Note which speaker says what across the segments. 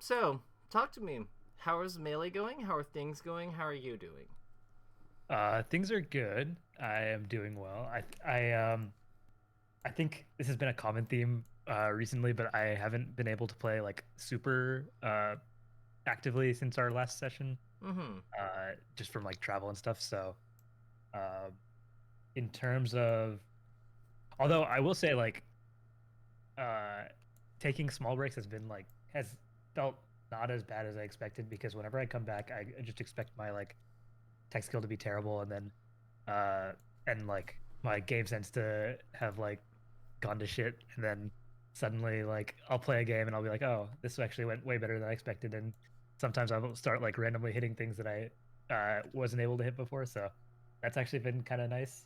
Speaker 1: So, talk to me. How is Melee going? How are things going? How are you doing?
Speaker 2: Things are good. I am doing well. I think this has been a common theme recently, but I haven't been able to play like super actively since our last session,
Speaker 1: Mm-hmm.
Speaker 2: just from like travel and stuff. So, uh, in terms of, although I will say like uh taking small breaks has felt not as bad as I expected because whenever I come back, I just expect my like tech skill to be terrible, uh and like my game sense to have like gone to shit, and then suddenly like I'll play a game and I'll be like, oh, this actually went way better than I expected, and sometimes I'll start like randomly hitting things that I wasn't able to hit before, so that's actually been kind of nice.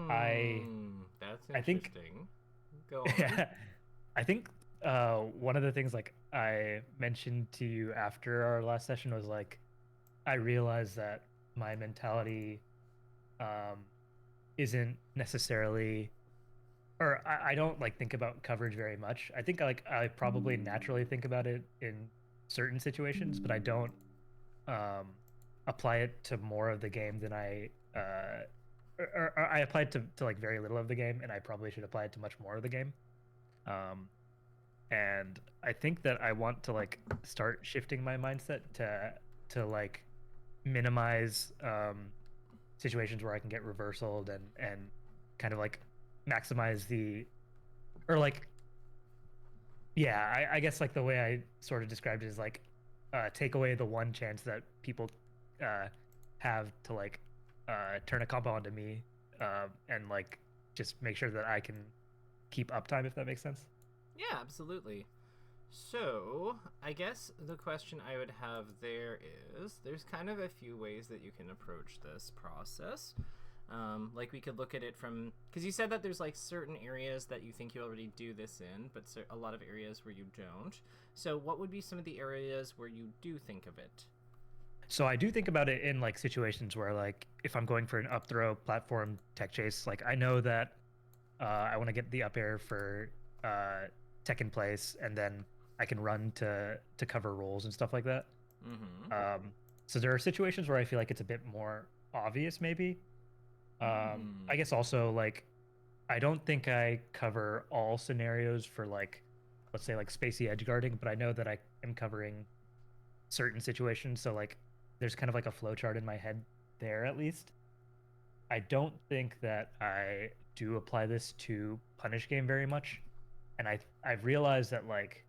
Speaker 2: I
Speaker 1: That's
Speaker 2: I think
Speaker 1: interesting. Go on.
Speaker 2: yeah, I think one of the things like I mentioned to you after our last session was like I realized that my mentality um isn't necessarily, or I don't like think about coverage very much. I think like I probably naturally think about it in certain situations, but I don't um apply it to more of the game than or I apply it to like very little of the game, and I probably should apply it to much more of the game. Um and I think that I want to like start shifting my mindset to like minimize situations where I can get reversaled, and kind of like maximize the, or like, yeah, I guess like the way I sort of described it is like take away the one chance that people uh have to like turn a combo onto me, and like just make sure that I can keep uptime, if that makes sense.
Speaker 1: Yeah, absolutely. So, I guess the question I would have there is there's kind of a few ways that you can approach this process. Like, we could look at it from. Because you said that there's, like, certain areas that you think you already do this in, but a lot of areas where you don't. So, what would be some of the areas where you do think of it?
Speaker 2: So I do think about it in like situations where like if I'm going for an up throw platform tech chase, like I know that I want to get the up air for uh, tech in place, and then I can run to cover rolls and stuff like that.
Speaker 1: Mm hmm.
Speaker 2: Um, so there are situations where I feel like it's a bit more obvious, maybe. I guess also like I don't think I cover all scenarios for like, let's say like spacey edge guarding, but I know that I am covering certain situations. So like there's kind of like a flow chart in my head there at least. I don't think that I do apply this to punish game very much. And I've realized that like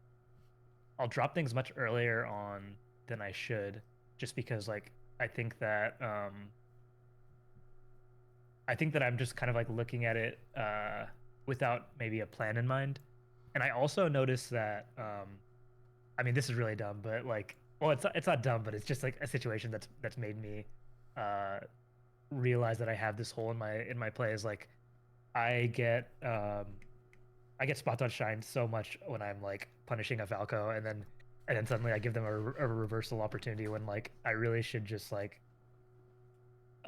Speaker 2: I'll drop things much earlier on than I should, just because like I think that I'm just kind of like looking at it without maybe a plan in mind. And I also noticed that I mean, this is really dumb, but like, well, it's not dumb, but it's just like a situation that's made me uh realize that I have this hole in my play. Is like I get um I get spot dodge shine so much when I'm like punishing a Falco, and then suddenly I give them a reversal opportunity when like I really should just like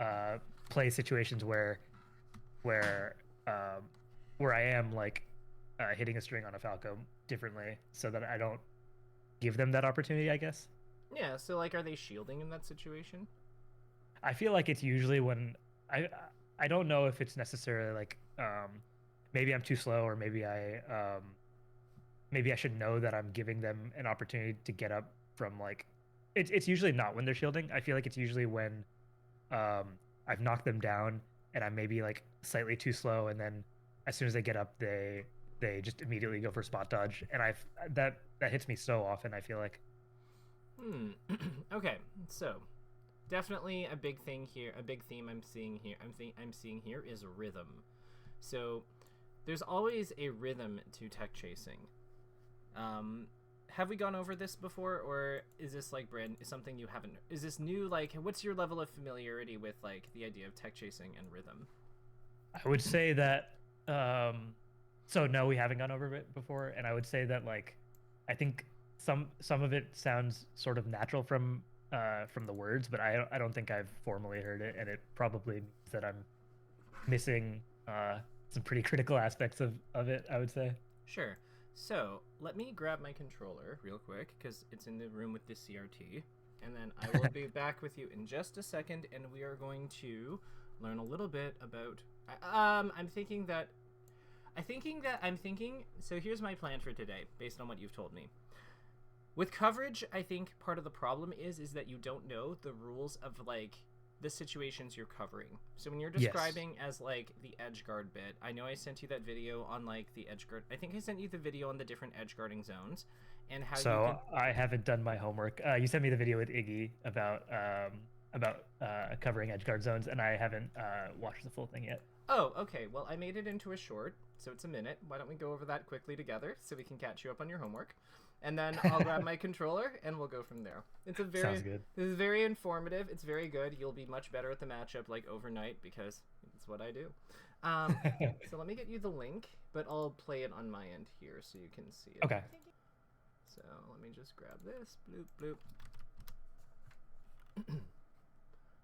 Speaker 2: uh play situations where um where I am like hitting a string on a Falco differently so that I don't give them that opportunity, I guess.
Speaker 1: Yeah, so, like, are they shielding in that situation?
Speaker 2: I feel like it's usually when I I don't know if it's necessarily like maybe I'm too slow, or maybe I should know that I'm giving them an opportunity to get up from like, it's usually not when they're shielding. I feel like it's usually when I've knocked them down and I'm maybe like slightly too slow, and then as soon as they get up they just immediately go for spot dodge, and that hits me so often, I feel like.
Speaker 1: Hmm. Okay, so definitely a big thing here, a big theme I'm seeing here. I'm seeing here is rhythm. So there's always a rhythm to tech chasing. Um, have we gone over this before, or is this like brand something you haven't? Is this new? Like, what's your level of familiarity with like the idea of tech chasing and rhythm?
Speaker 2: I would say that so no, we haven't gone over it before, and I would say that like I think some of it sounds sort of natural from the words, but I don't think I've formally heard it, and it probably means that I'm missing some pretty critical aspects of it, I would say.
Speaker 1: Sure. So let me grab my controller real quick because it's in the room with the CRT, and then I will be back with you in just a second, and we are going to learn a little bit about. I'm thinking. So here's my plan for today, based on what you've told me. With coverage, I think part of the problem is that you don't know the rules of like the situations you're covering. So when you're describing as like the edge guard bit, I know I sent you that video on like the edge guard. I think I sent you the video on the different edge guarding zones and how
Speaker 2: So
Speaker 1: you can...
Speaker 2: I haven't done my homework. You sent me the video with Iggy about covering edge guard zones, and I haven't watched the full thing yet.
Speaker 1: Oh, okay. Well, I made it into a short, so it's a minute. Why don't we go over that quickly together so we can catch you up on your homework? And then I'll grab my controller and we'll go from there. It's a very
Speaker 2: Sounds good.
Speaker 1: This is very informative. It's very good. You'll be much better at the matchup like overnight because it's what I do. So let me get you the link, but I'll play it on my end here so you can see it.
Speaker 2: Okay.
Speaker 1: So let me just grab this. Bloop, bloop.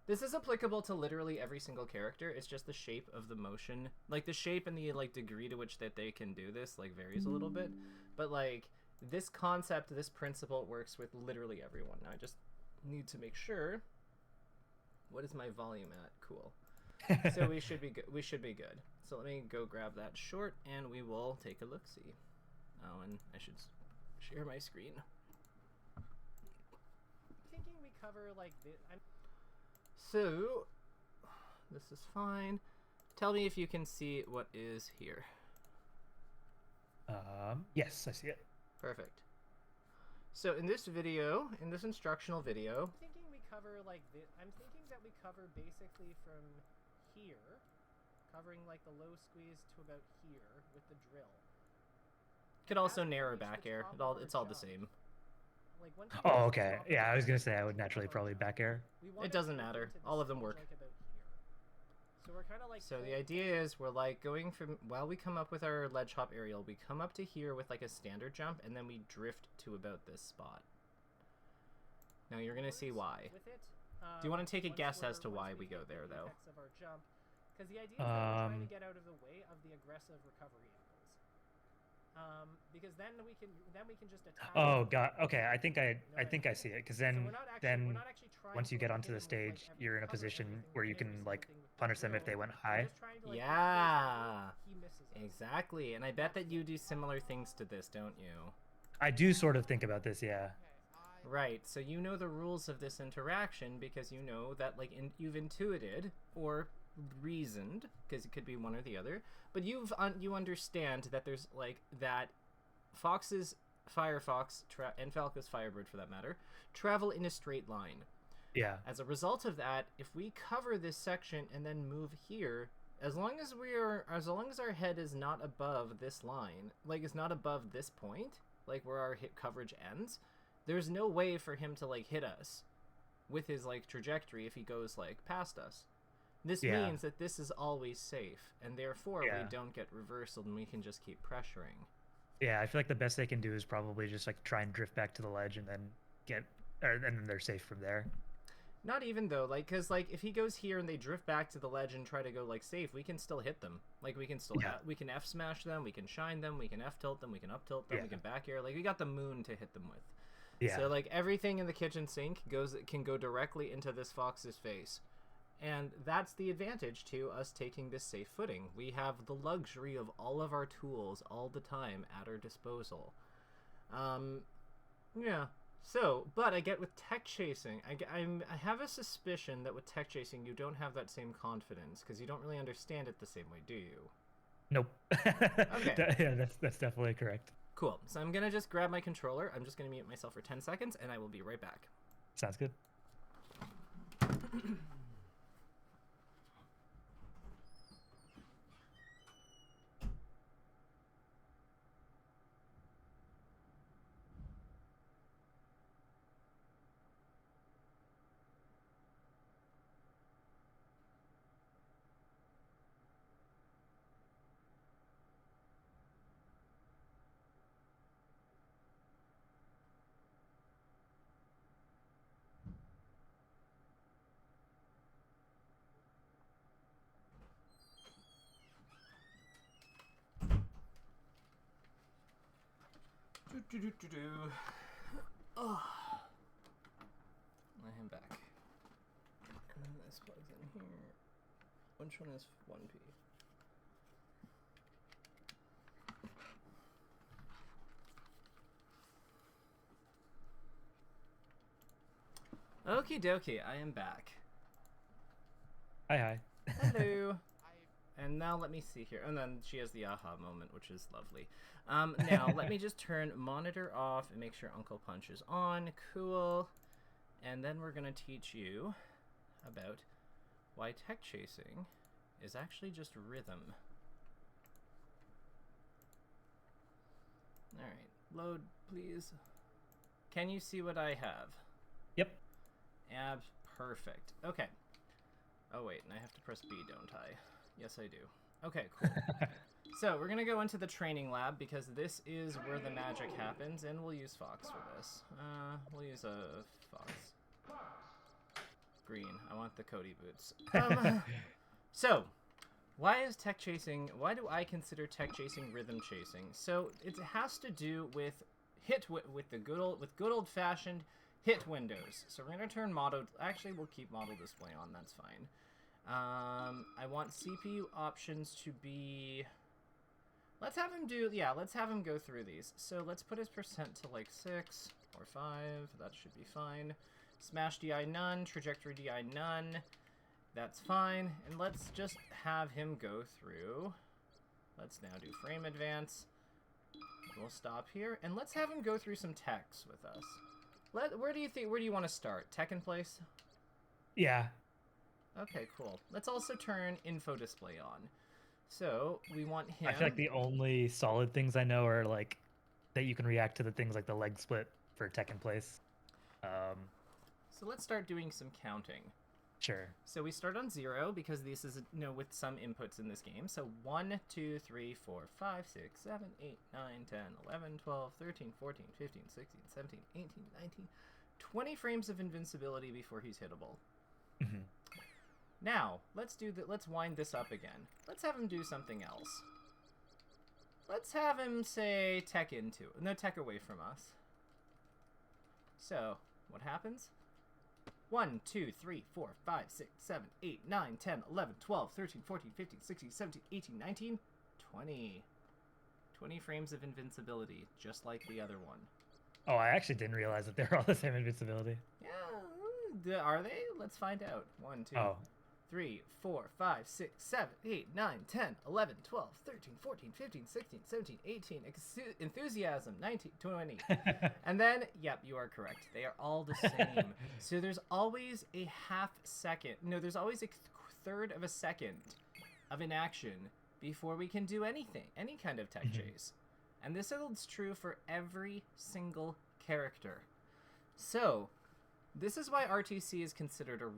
Speaker 1: This is applicable to literally every single character. It's just the shape of the motion. Like the shape and the like degree to which that they can do this like varies a little bit. But like this concept, this principle works with literally everyone. Now I just need to make sure. What is my volume at? Cool. So we should be good. We should be good. So let me go grab that short and we will take a look-see. Oh, and I should share my screen. Thinking we cover like this. So this is fine. Tell me if you can see what is here.
Speaker 2: Yes, I see it.
Speaker 1: Perfect. So in this video, in this instructional video, I'm thinking we cover like this. I'm thinking that we cover basically from here, covering like the low squeeze to about here with the drill. Could also narrow back air. It's all the same.
Speaker 2: Like oh, okay. Yeah, I was gonna say I would naturally probably back air.
Speaker 1: It doesn't matter. All of them work. So we're kind of like. So the idea is we're like going from while we come up with our ledge hop aerial, we come up to here with like a standard jump, and then we drift to about this spot. Now you're gonna see why. Do you want to take a guess as to why we go there, though? Because the idea is that we're trying to get out of the way of the aggressive recovery angles. Because then we can just attack.
Speaker 2: Oh god. Okay, I think I see it. Because then once you get onto the stage, you're in a position where you can like punish them if they went high.
Speaker 1: Yeah, exactly. And I bet that you do similar things to this, don't you?
Speaker 2: I do sort of think about this, yeah.
Speaker 1: Right, so you know the rules of this interaction because you know that like you've intuited or reasoned, because it could be one or the other, but you understand that there's like that Fox's Firefox and Falco's Firebird for that matter travel in a straight line.
Speaker 2: Yeah.
Speaker 1: As a result of that, if we cover this section and then move here, as long as our head is not above this line, like it's not above this point, like where our hit coverage ends, there's no way for him to like hit us with his like trajectory if he goes like past us. This means that this is always safe, and therefore we don't get reversal and we can just keep pressuring.
Speaker 2: Yeah, I feel like the best they can do is probably just like try and drift back to the ledge and then and then they're safe from there.
Speaker 1: Not even though, like, because like if he goes here and they drift back to the ledge and try to go like safe, we can still hit them. Like we can still we can F smash them, we can shine them, we can F tilt them, we can up tilt them, we can back air. Like we got the moon to hit them with. Yeah. So like everything in the kitchen sink can go directly into this fox's face. And that's the advantage to us taking this safe footing. We have the luxury of all of our tools all the time at our disposal. Yeah. So, but I get with tech chasing, I have a suspicion that with tech chasing you don't have that same confidence because you don't really understand it the same way, do you?
Speaker 2: Nope.
Speaker 1: Okay.
Speaker 2: Yeah, that's definitely correct.
Speaker 1: Cool. So I'm gonna just grab my controller. I'm just gonna mute myself for 10 seconds, and I will be right back.
Speaker 2: Sounds good.
Speaker 1: Oh. I am back. And then this plugs in here. Which one is 1P? Okie dokie, I am back.
Speaker 2: Hi.
Speaker 1: Hello. And now let me see here. And then she has the aha moment, which is lovely. Now, let me just turn monitor off and make sure Uncle Punch is on. Cool. And then we're going to teach you about why tech chasing is actually just rhythm. Alright, load, please. Can you see what I have?
Speaker 2: Yep.
Speaker 1: Perfect. Okay. Oh, wait, and I have to press B, don't I? Yes, I do. Okay, cool. So, we're going to go into the training lab because this is where the magic happens, and we'll use Fox for this. We'll use a Fox. Green. I want the Cody boots. So, why do I consider tech chasing rhythm chasing? So, it has to do with with good old fashioned hit windows. So we're going to turn model... Actually, we'll keep model display on. That's fine. I want CPU options to be... Let's have him do... Yeah, let's have him go through these. So let's put his percent to like 6 or 5. That should be fine. Smash DI none. Trajectory DI none. That's fine. And let's just have him go through. Let's now do frame advance. We'll stop here. And let's have him go through some techs with us. Where do you want to start? Tech in place?
Speaker 2: Yeah.
Speaker 1: Okay, cool. Let's also turn info display on. So, we want him...
Speaker 2: I feel like the only solid things I know are, like, that you can react to the things like the leg split for tech in place.
Speaker 1: So let's start doing some counting.
Speaker 2: Sure.
Speaker 1: So we start on 0 because this is, with some inputs in this game. So 1, 2, 3, 4, 5, 6, 7, 8, 9, 10, 11, 12, 13, 14, 15, 16, 17, 18, 19, 20 frames of invincibility before he's hittable.
Speaker 2: Mm-hmm.
Speaker 1: Now, let's wind this up again. Let's have him do something else. Let's have him say tech away from us. So, what happens? 1, 2, 3, 4, 5, 6, 7, 8, 9, 10, 11, 12, 13, 14, 15, 16, 17, 18, 19, 20. 20 frames of invincibility, just like the other one.
Speaker 2: Oh, I actually didn't realize that they're all the same invincibility.
Speaker 1: Yeah, are they? Let's find out. 1, 2, 3, 4, 5, 6, 7, 8, 9, 10, 11, 12, 13, 14, 15, 16, 17, 18, enthusiasm, 19, 20. And then, yep, you are correct. They are all the same. So there's always a half second. No, there's always a third of a second of inaction before we can do anything, any kind of tech chase. And this holds true for every single character. So, this is why RTC is considered a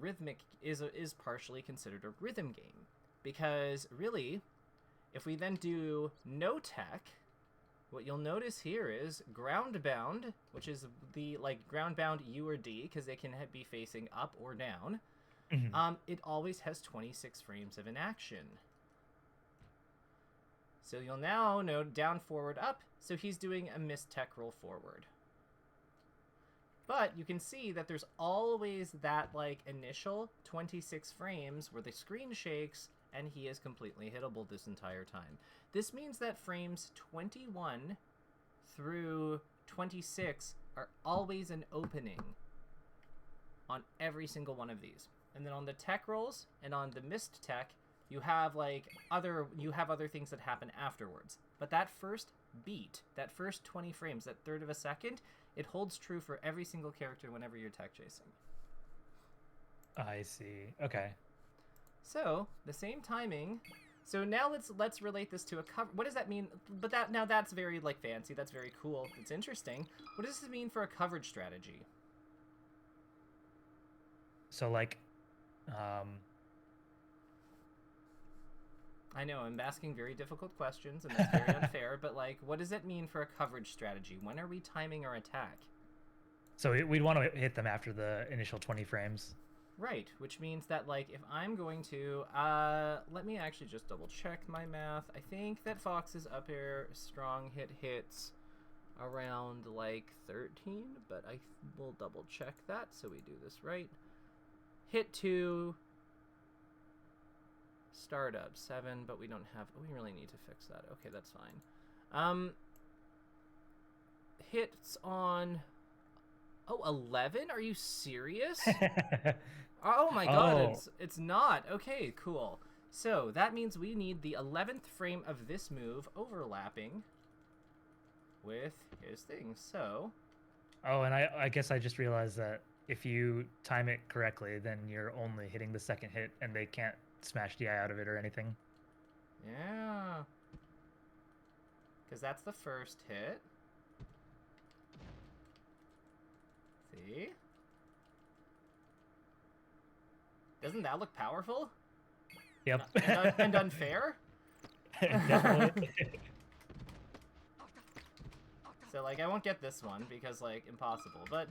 Speaker 1: is partially considered a rhythm game. Because, really, if we then do no tech, what you'll notice here is ground bound, which is the, ground bound U or D, because they can be facing up or down. Mm-hmm. It always has 26 frames of inaction. So you'll now note down, forward, up, so he's doing a missed tech roll forward. But you can see that there's always that, initial 26 frames where the screen shakes and he is completely hittable this entire time. This means that frames 21 through 26 are always an opening on every single one of these. And then on the tech rolls and on the missed tech, you have, other things that happen afterwards. But that first beat, that first 20 frames, that third of a second, it holds true for every single character whenever you're tech chasing.
Speaker 2: I see. Okay.
Speaker 1: So, the same timing. So now let's relate this to a cover. What does that mean? But that's very fancy. That's very cool. It's interesting. What does this mean for a coverage strategy?
Speaker 2: So
Speaker 1: I know, I'm asking very difficult questions, and that's very unfair, but, what does it mean for a coverage strategy? When are we timing our attack?
Speaker 2: So we'd want to hit them after the initial 20 frames.
Speaker 1: Right, which means that, if I'm going to, let me actually just double check my math. I think that Fox's up air strong hits around like 13, but I will double check that so we do this right. Hit 2, startup 7, but we don't have, we really need to fix that. Okay, that's fine. Hits on, 11? Are you serious? Oh my god, it's not. Okay, cool. So that means we need the 11th frame of this move overlapping with his thing. So.
Speaker 2: Oh, and I guess I just realized that if you time it correctly, then you're only hitting the second hit, and they can't smash DI out of it or anything.
Speaker 1: Yeah. Because that's the first hit. See? Doesn't that look powerful?
Speaker 2: Yep.
Speaker 1: And unfair?
Speaker 2: Definitely.
Speaker 1: So, like, I won't get this one because, like, impossible, but...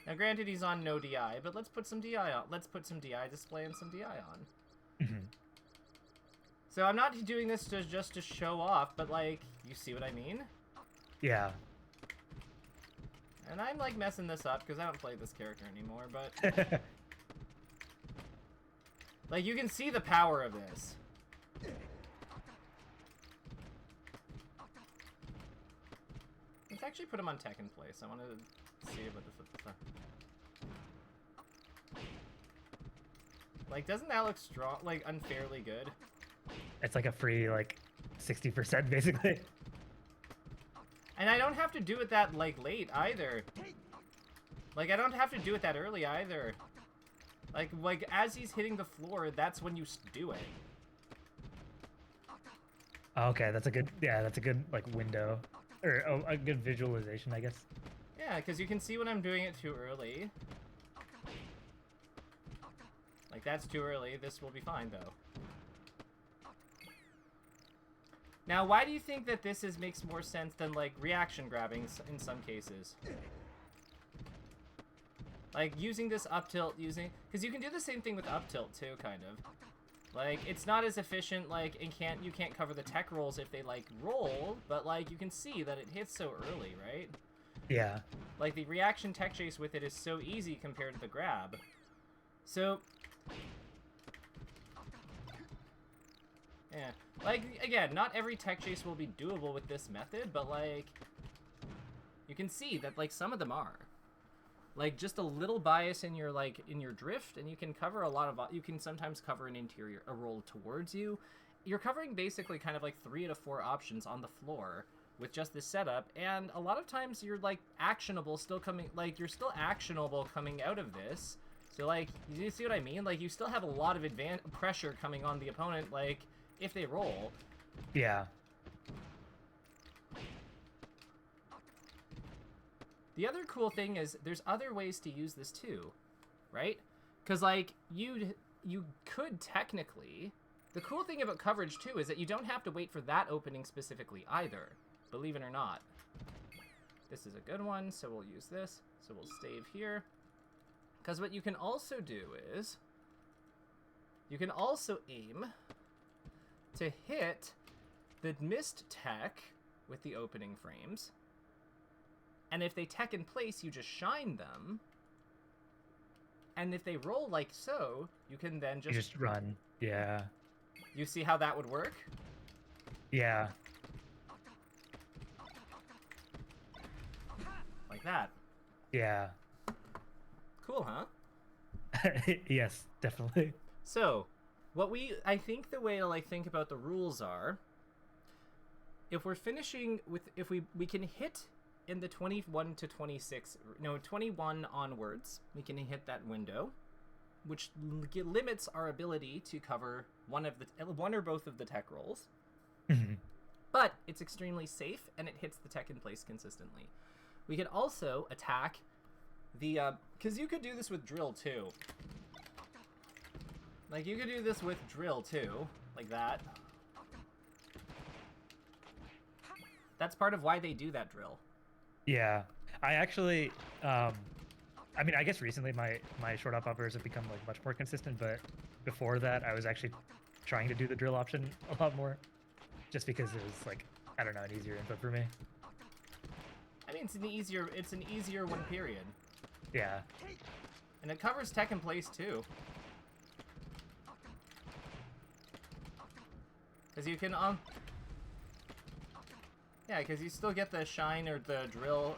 Speaker 1: Now, granted, he's on no DI, but let's put some DI on. Let's put some DI display and some DI on.
Speaker 2: Mm-hmm.
Speaker 1: So I'm not doing this just to show off, but, like, you see what I mean?
Speaker 2: Yeah.
Speaker 1: And I'm, like, messing this up because I don't play this character anymore, but... like, you can see the power of this. Let's actually put him on tech in place. I wanted to see what the... Like, doesn't that look strong, like, unfairly good?
Speaker 2: It's like a free, like, 60% basically.
Speaker 1: And I don't have to do it that, like, late either. Like, I don't have to do it that early either. Like as he's hitting the floor, that's when you do it.
Speaker 2: Okay, that's a good, like, window. Or a good visualization, I guess.
Speaker 1: Yeah, because you can see when I'm doing it too early. Like, that's too early. This will be fine, though. Now, why do you think that this makes more sense than, like, reaction grabbing in some cases? Like, using this up tilt, because you can do the same thing with up tilt, too, kind of. Like, it's not as efficient, like, you can't cover the tech rolls if they, like, roll, but, like, you can see that it hits so early, right?
Speaker 2: Yeah.
Speaker 1: Like, the reaction tech chase with it is so easy compared to the grab. So... yeah. Like, again, not every tech chase will be doable with this method, but, like, you can see that, like, some of them are. Like, just a little bias in your, like, in your drift, and you can cover a lot of... you can sometimes cover an interior, a roll towards you. You're covering basically kind of, like, 3 to 4 options on the floor with just this setup, and a lot of times you're, like, actionable still coming... like, you're still actionable coming out of this. So, like, you see what I mean? Like, you still have a lot of pressure coming on the opponent, like... if they roll.
Speaker 2: Yeah.
Speaker 1: The other cool thing is there's other ways to use this too, right? Because, like, you could technically... the cool thing about coverage too is that you don't have to wait for that opening specifically either, believe it or not. This is a good one, so we'll use this. So we'll save here. Because what you can also do is you can also aim to hit the missed tech with the opening frames. And if they tech in place, you just shine them. And if they roll like so, you can then just
Speaker 2: run. Yeah.
Speaker 1: You see how that would work?
Speaker 2: Yeah.
Speaker 1: Like that.
Speaker 2: Yeah.
Speaker 1: Cool, huh?
Speaker 2: Yes, definitely.
Speaker 1: So, I think the way to, like, think about the rules are, if we're finishing with, if we can hit in the 21 to 26, no, 21 onwards, we can hit that window, which limits our ability to cover one or both of the tech rolls.
Speaker 2: Mm-hmm.
Speaker 1: But it's extremely safe, and it hits the tech in place consistently. We can also attack the, because you could do this with drill, too. Like, you could do this with drill, too. Like that. That's part of why they do that drill.
Speaker 2: Yeah. I actually, I mean, I guess recently my short up uppers have become, like, much more consistent, but before that, I was actually trying to do the drill option a lot more, just because it was like, I don't know, an easier input for me.
Speaker 1: I mean, it's an easier one, period.
Speaker 2: Yeah.
Speaker 1: And it covers tech in place too. Because you can yeah, because you still get the shine or the drill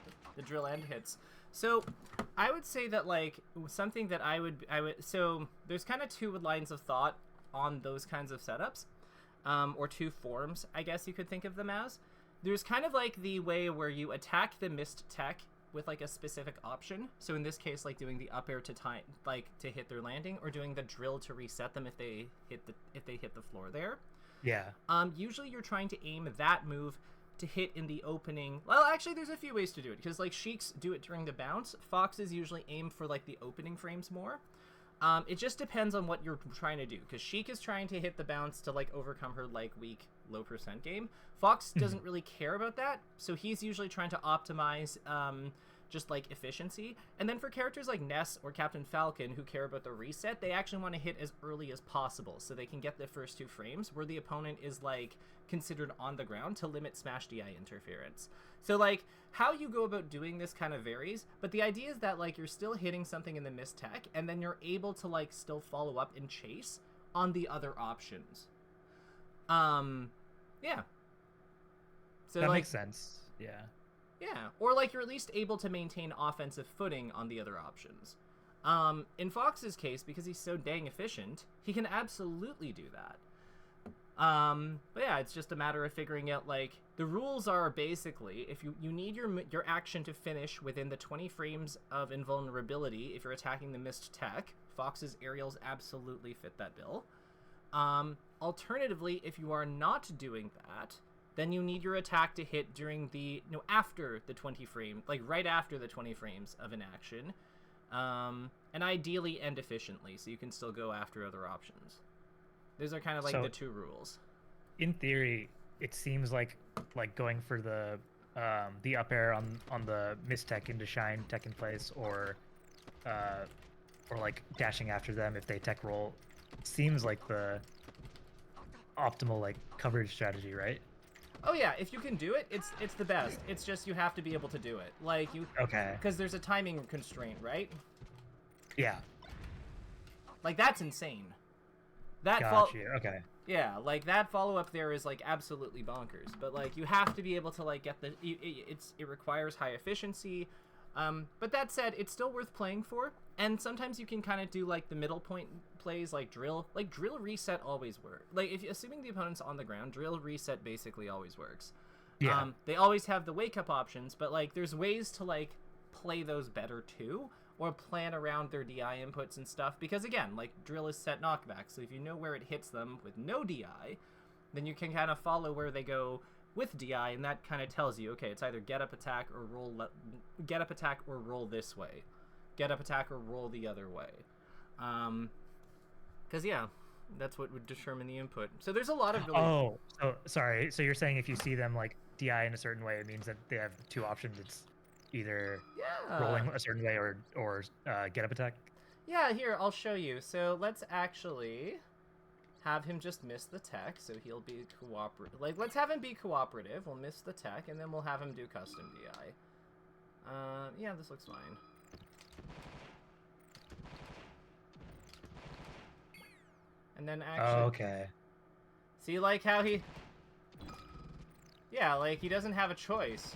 Speaker 1: end hits. So I would say that like something that I would so there's kind of two lines of thought on those kinds of setups, or two forms, I guess you could think of them as. There's kind of like the way where you attack the missed tech with like a specific option. So in this case, like doing the up air to time, like to hit their landing, or doing the drill to reset them if they hit the floor there.
Speaker 2: Yeah.
Speaker 1: Usually you're trying to aim that move to hit in the opening. Well, actually, there's a few ways to do it, because like Sheiks do it during the bounce. Foxes usually aim for like the opening frames more. It just depends on what you're trying to do, because Sheik is trying to hit the bounce to like overcome her like weak low percent game. Fox doesn't really care about that, so he's usually trying to optimize just like efficiency. And then for characters like Ness or Captain Falcon who care about the reset, they actually want to hit as early as possible so they can get the first 2 frames where the opponent is like considered on the ground to limit smash DI interference. So like how you go about doing this kind of varies, but the idea is that like you're still hitting something in the missed tech, and then you're able to like still follow up and chase on the other options. Yeah. So
Speaker 2: that
Speaker 1: like,
Speaker 2: makes sense. Yeah.
Speaker 1: Yeah, or like you're at least able to maintain offensive footing on the other options. In Fox's case, because he's so dang efficient, he can absolutely do that. But yeah, it's just a matter of figuring out, like, the rules are basically, if you need your action to finish within the 20 frames of invulnerability if you're attacking the missed tech. Fox's aerials absolutely fit that bill. Alternatively, if you are not doing that, then you need your attack to hit during after the 20 frame, like right after the 20 frames of an action, and ideally end efficiently, so you can still go after other options. Those are kind of like the two rules.
Speaker 2: In theory, it seems like going for the up air on the miss tech into shine tech in place, or like dashing after them if they tech roll, seems like the optimal like coverage strategy, right?
Speaker 1: Oh yeah, if you can do it, it's the best. It's just you have to be able to do it. Like
Speaker 2: Okay.
Speaker 1: Because there's a timing constraint, right?
Speaker 2: Yeah.
Speaker 1: Like that's insane.
Speaker 2: Got you. Okay.
Speaker 1: Yeah, like that follow up there is like absolutely bonkers. But like you have to be able to like get the it requires high efficiency. But that said, it's still worth playing for. And sometimes you can kind of do like the middle point plays, like drill reset always work. Like if assuming the opponent's on the ground, drill reset basically always works.
Speaker 2: Yeah.
Speaker 1: They always have the wake up options, but like there's ways to like play those better too, or plan around their DI inputs and stuff. Because again, like drill is set knockback, so if you know where it hits them with no DI, then you can kind of follow where they go with DI, and that kind of tells you, okay, it's either get up attack or roll this way, get up attack or roll the other way. Because yeah, that's what would determine the input. So there's a lot of really...
Speaker 2: Oh, so sorry. So you're saying if you see them like DI in a certain way, it means that they have 2 options. It's either rolling a certain way or get up attack.
Speaker 1: Yeah, here I'll show you. So let's actually have him just miss the tech, so he'll be cooperative. Like, let's have him be cooperative. We'll miss the tech, and then we'll have him do custom DI. Yeah, this looks fine. And then actually...
Speaker 2: Oh, okay.
Speaker 1: See, like, how he... Yeah, like, he doesn't have a choice.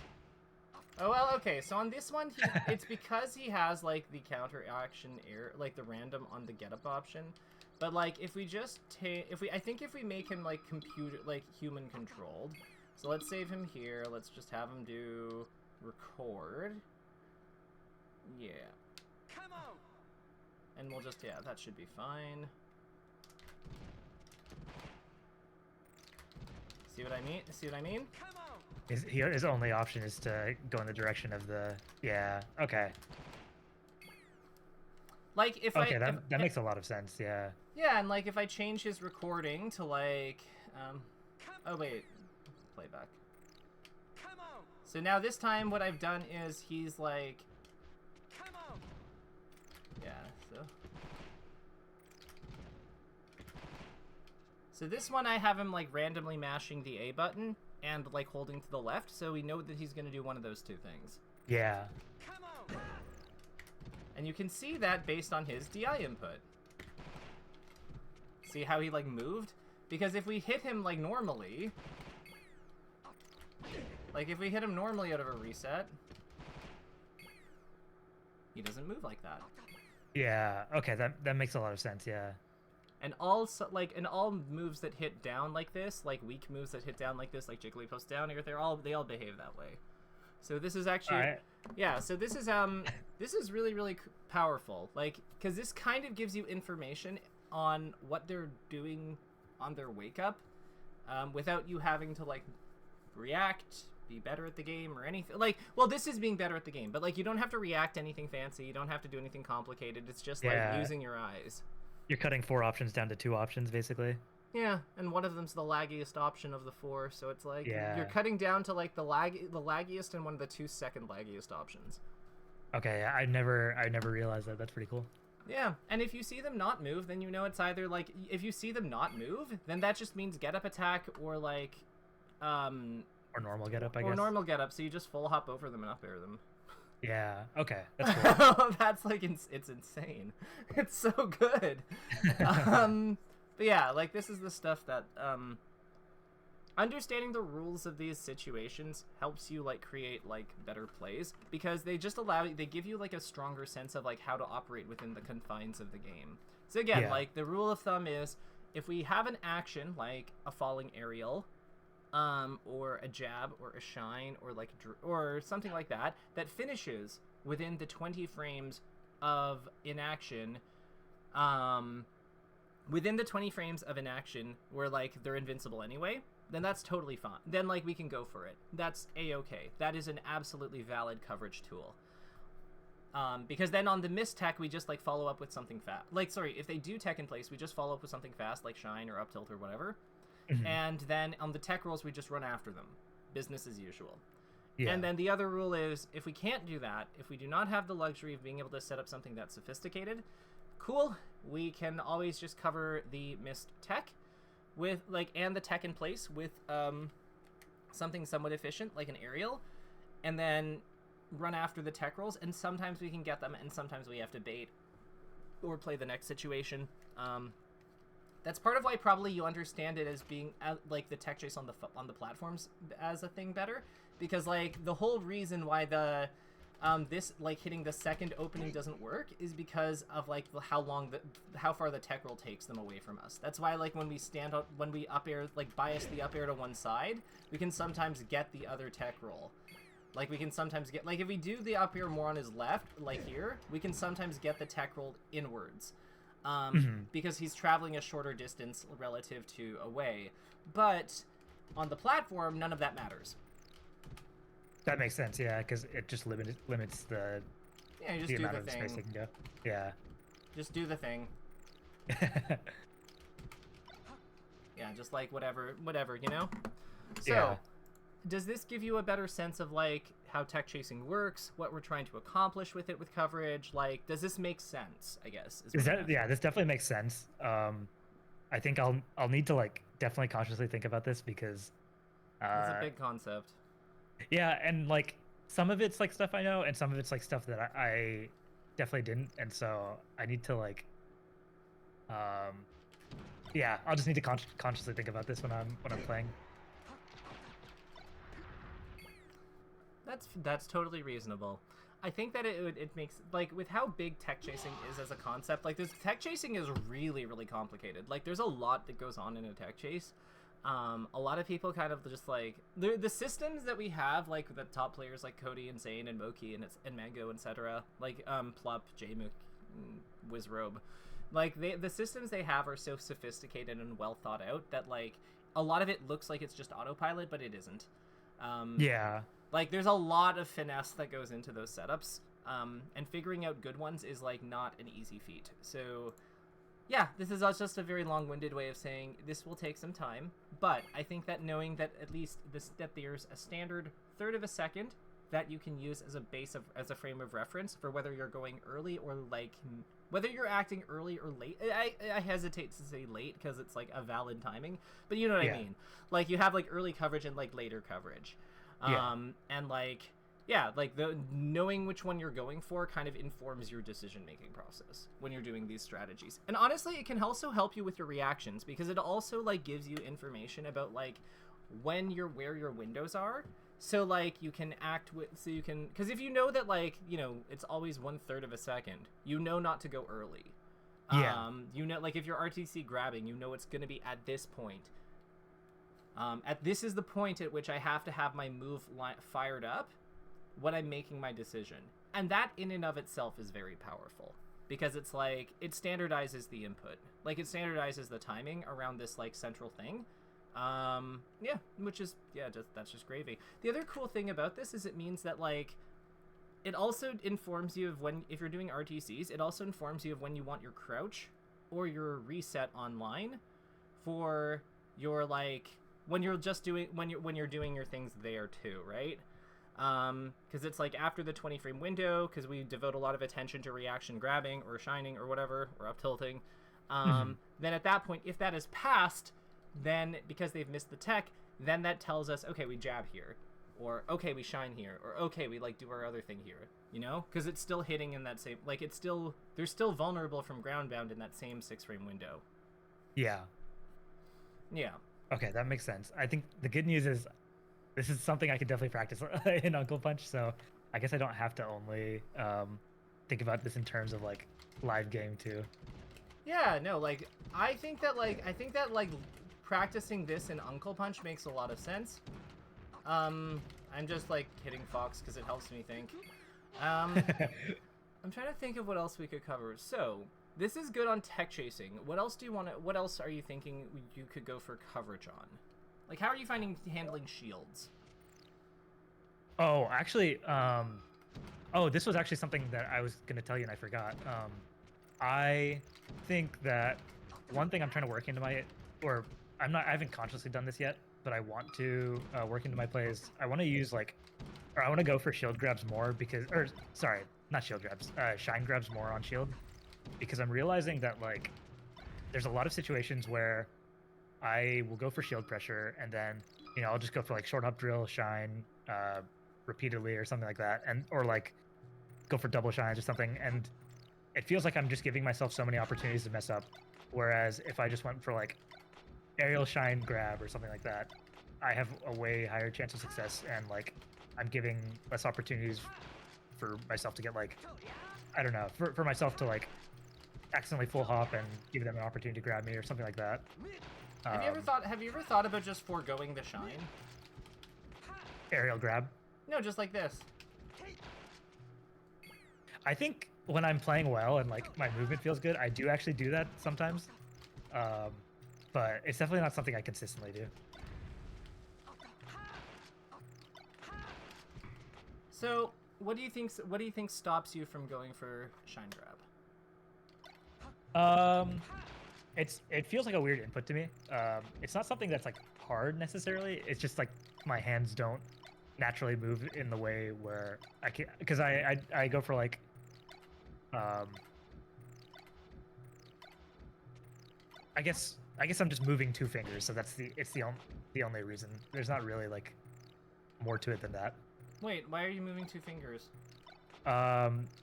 Speaker 1: Oh, well, okay, so on this one, it's because he has, like, the counter action air, like, the random on the get up option. But, like, if we just take... I think if we make him, like, human controlled. So let's save him here. Let's just have him do record. Yeah. Come on! And we'll just... Yeah, that should be fine. See what I mean? See what I mean?
Speaker 2: His only option is to go in the direction of the... Yeah, okay.
Speaker 1: Like, if
Speaker 2: okay, that makes a lot of sense, yeah.
Speaker 1: Yeah, and, like, if I change his recording to, like... oh, wait. Playback. So now this time what I've done is he's, like... Yeah, so... So this one I have him like randomly mashing the A button and like holding to the left, so we know that he's going to do one of those two things.
Speaker 2: Yeah.
Speaker 1: And you can see that based on his DI input. See how he like moved? Because if we hit him like normally, like if we hit him normally out of a reset, he doesn't move like that.
Speaker 2: Yeah. Okay, that makes a lot of sense. Yeah.
Speaker 1: And all all moves that hit down like this, like weak moves that hit down like this, like Jigglypuff's down here, they all behave that way. So this is actually, yeah. So this is really powerful, like because this kind of gives you information on what they're doing on their wake up, without you having to like react, be better at the game or anything. Like, well, this is being better at the game, but like you don't have to react to anything fancy. You don't have to do anything complicated. It's just like using your eyes.
Speaker 2: You're cutting 4 options down to 2 options, basically.
Speaker 1: Yeah, and one of them's the laggiest option of the 4, so it's like you're cutting down to like the laggiest and one of the 2 second laggiest options.
Speaker 2: Okay, I never realized that. That's pretty cool.
Speaker 1: Yeah, and if you see them not move, then you know it's either like if you see them not move, then that just means get up attack or like
Speaker 2: or normal get up, I guess.
Speaker 1: Or normal get up, so you just full hop over them and up air them.
Speaker 2: Yeah. Okay. That's cool.
Speaker 1: That's like it's insane. It's so good. But yeah, like this is the stuff that understanding the rules of these situations helps you like create like better plays, because they just they give you like a stronger sense of like how to operate within the confines of the game. So again, like the rule of thumb is if we have an action like a falling aerial, or a jab or a shine or like or something like that that finishes within the 20 frames of inaction, within the 20 frames of inaction where like they're invincible anyway, then that's totally fine. Then like we can go for it. That's a-okay. That is an absolutely valid coverage tool. Because then on the miss tech, we just like follow up with something fast. Like, sorry, if they do tech in place, we just follow up with something fast like shine or up tilt or whatever. And then on the tech rolls, we just run after them. Business as usual. Yeah. And then the other rule is, if we can't do that, if we do not have the luxury of being able to set up something that's sophisticated, cool, we can always just cover the missed tech with, like, and the tech in place with something somewhat efficient, like an aerial, and then run after the tech rolls, and sometimes we can get them, and sometimes we have to bait or play the next situation. That's part of why probably you understand it as being like the tech chase on the platforms as a thing better, because like the whole reason why the this like hitting the second opening doesn't work is because of like how far the tech roll takes them away from us. That's why like when we up air, like bias the up air to one side, we can sometimes get the other tech roll. Like we can sometimes get, like if we do the up air more on his left, like here, we can sometimes get the tech roll inwards. Because he's traveling a shorter distance relative to away. But on the platform, none of that matters.
Speaker 2: That makes sense, yeah, because it just limits the,
Speaker 1: just
Speaker 2: the
Speaker 1: do
Speaker 2: amount
Speaker 1: the
Speaker 2: of
Speaker 1: thing.
Speaker 2: space they can go. Yeah.
Speaker 1: Just do the thing. Yeah, just like whatever, you know? So, does this give you a better sense of like how tech chasing works, what we're trying to accomplish with it with coverage? Like, does this make sense, I guess?
Speaker 2: This definitely makes sense. I think I'll need to like definitely consciously think about this, because
Speaker 1: it's a big concept.
Speaker 2: Yeah, and like some of it's like stuff I know, and some of it's like stuff that I definitely didn't, and so I need to like I'll just need to consciously think about this when I'm playing.
Speaker 1: That's totally reasonable. I think that it makes, like, with how big tech chasing is as a concept, like, this tech chasing is really, really complicated. Like, there's a lot that goes on in a tech chase. A lot of people kind of just, like, the systems that we have, like, the top players like Cody and Zane and Moki and Mango, etc., like, Plup, Jmook, Wizrobe, like, the systems they have are so sophisticated and well thought out that, like, a lot of it looks like it's just autopilot, but it isn't.
Speaker 2: Yeah.
Speaker 1: Like, there's a lot of finesse that goes into those setups, and figuring out good ones is, like, not an easy feat. So, yeah, this is just a very long-winded way of saying this will take some time, but I think that knowing that at least that there's a standard third of a second that you can use as a frame of reference for whether you're going early or, like, whether you're acting early or late. I hesitate to say late because it's like a valid timing, but you know what I mean. Like you have like early coverage and like later coverage, and like like the knowing which one you're going for kind of informs your decision making process when you're doing these strategies. And honestly, it can also help you with your reactions because it also like gives you information about like where your windows are. So, like, you can act with, so you can, because if you know that, like, you know, it's always 1/3 of a second, you know not to go early. You know, like, if you're RTC grabbing, you know it's going to be at this point. This is the point at which I have to have my move fired up when I'm making my decision. And that, in and of itself, is very powerful. Because it's, like, it standardizes the input. Like, it standardizes the timing around this, like, central thing. Which is, that's just gravy. The other cool thing about this is it means that, like, it also informs you of when, if you're doing RTCs, it also informs you of when you want your crouch or your reset online for your, like, when you're just doing, when you're doing your things there too, right? Because it's, like, after the 20 frame window, because we devote a lot of attention to reaction grabbing or shining or whatever, or up tilting, then at that point, if that is passed, then because they've missed the tech, then that tells us, okay, we jab here, or okay, we shine here, or okay, we like do our other thing here, you know, because it's still hitting in that same, like, it's still, they're still vulnerable from ground bound in that same 6 frame window.
Speaker 2: Yeah. Okay, that makes sense. I think the good news is this is something I could definitely practice in Uncle Punch, so I guess I don't have to only think about this in terms of like live game too.
Speaker 1: Yeah, no, like I think that practicing this in Uncle Punch makes a lot of sense. I'm just like hitting Fox because it helps me think. I'm trying to think of what else we could cover. So this is good on tech chasing. What else do you want to? What else are you thinking you could go for coverage on? Like, how are you finding handling shields?
Speaker 2: Oh, actually, this was actually something that I was gonna tell you and I forgot. I think that one thing I'm trying to work into I haven't consciously done this yet, but I want to work into my plays. I want to use I want to go for shield grabs more not shield grabs, shine grabs more on shield, because I'm realizing that like there's a lot of situations where I will go for shield pressure and then, you know, I'll just go for like short hop drill, shine repeatedly or something like that, or like go for double shines or something, and it feels like I'm just giving myself so many opportunities to mess up. Whereas if I just went for like aerial shine grab or something like that, I have a way higher chance of success, and like I'm giving less opportunities for myself to get like, I don't know, for myself to like accidentally full hop and give them an opportunity to grab me or something like that.
Speaker 1: Have you ever thought about just foregoing the shine?
Speaker 2: Aerial grab?
Speaker 1: No, just like this.
Speaker 2: I think when I'm playing well and like my movement feels good, I do actually do that sometimes. But it's definitely not something I consistently do.
Speaker 1: So, what do you think stops you from going for shine grab?
Speaker 2: It feels like a weird input to me. It's not something that's like hard necessarily. It's just like my hands don't naturally move in the way where I can, because I go for like I guess I'm just moving 2 fingers, so it's the only reason. There's not really like more to it than that.
Speaker 1: Wait, why are you moving 2 fingers?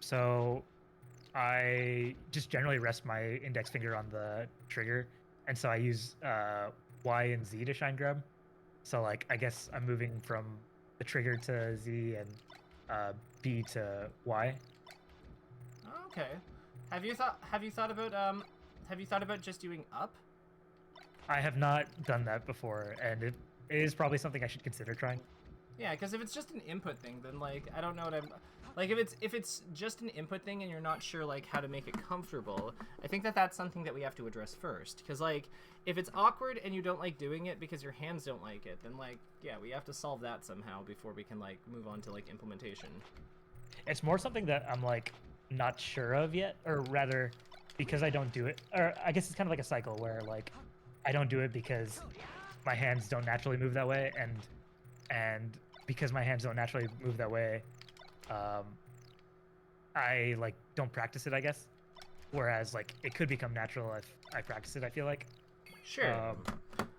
Speaker 2: So I just generally rest my index finger on the trigger, and so I use Y and Z to shine grab. So like I guess I'm moving from the trigger to Z and B to Y.
Speaker 1: Okay. Have you thought about just doing up?
Speaker 2: I have not done that before, and it is probably something I should consider trying.
Speaker 1: Yeah, because if it's just an input thing, then like I don't know what I'm like. If it's just an input thing and you're not sure like how to make it comfortable, I think that's something that we have to address first. Because like if it's awkward and you don't like doing it because your hands don't like it, then like yeah, we have to solve that somehow before we can like move on to like implementation.
Speaker 2: It's more something that I'm like not sure of yet, or rather because I don't do it, or I guess it's kind of like a cycle where like I don't do it because my hands don't naturally move that way, and because my hands don't naturally move that way, I like don't practice it, I guess. whereas like it could become natural if I practice it. I feel like.
Speaker 1: Sure.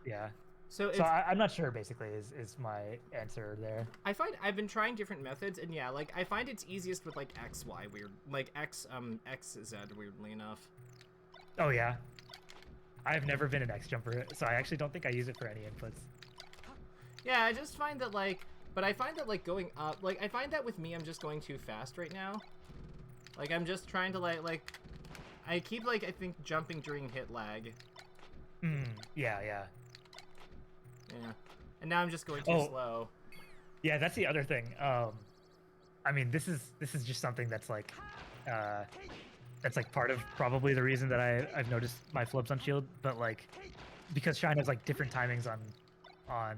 Speaker 2: Yeah.
Speaker 1: So
Speaker 2: I'm not sure. Basically, is my answer there.
Speaker 1: I find I've been trying different methods, and yeah, like I find it's easiest with like XY weird, like XZ weirdly enough.
Speaker 2: Oh yeah. I've never been an X jumper, so I actually don't think I use it for any inputs.
Speaker 1: Yeah, I just find that like, but I find that like going up, like I find that with me, I'm just going too fast right now. Like I'm just trying to like, I keep like I think jumping during hit lag.
Speaker 2: Yeah.
Speaker 1: Yeah. And now I'm just going too slow.
Speaker 2: Yeah, that's the other thing. I mean, this is just something that's like part of probably the reason that I've noticed my flubs on shield, but like because Shine has like different timings on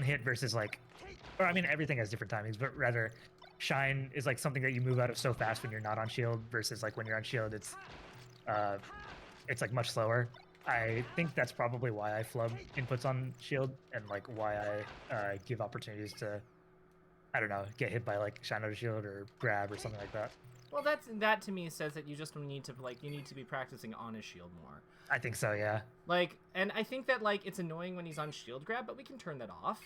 Speaker 2: hit versus like, or I mean everything has different timings, but rather Shine is like something that you move out of so fast when you're not on shield versus like when you're on shield it's like much slower. I think that's probably why I flub inputs on shield and like why I give opportunities to, I don't know, get hit by like Shine out of shield or grab or something like that.
Speaker 1: Well, that to me says that you just need to like, you need to be practicing on his shield more.
Speaker 2: I think so, yeah.
Speaker 1: Like, and I think that like it's annoying when he's on shield grab, but we can turn that off.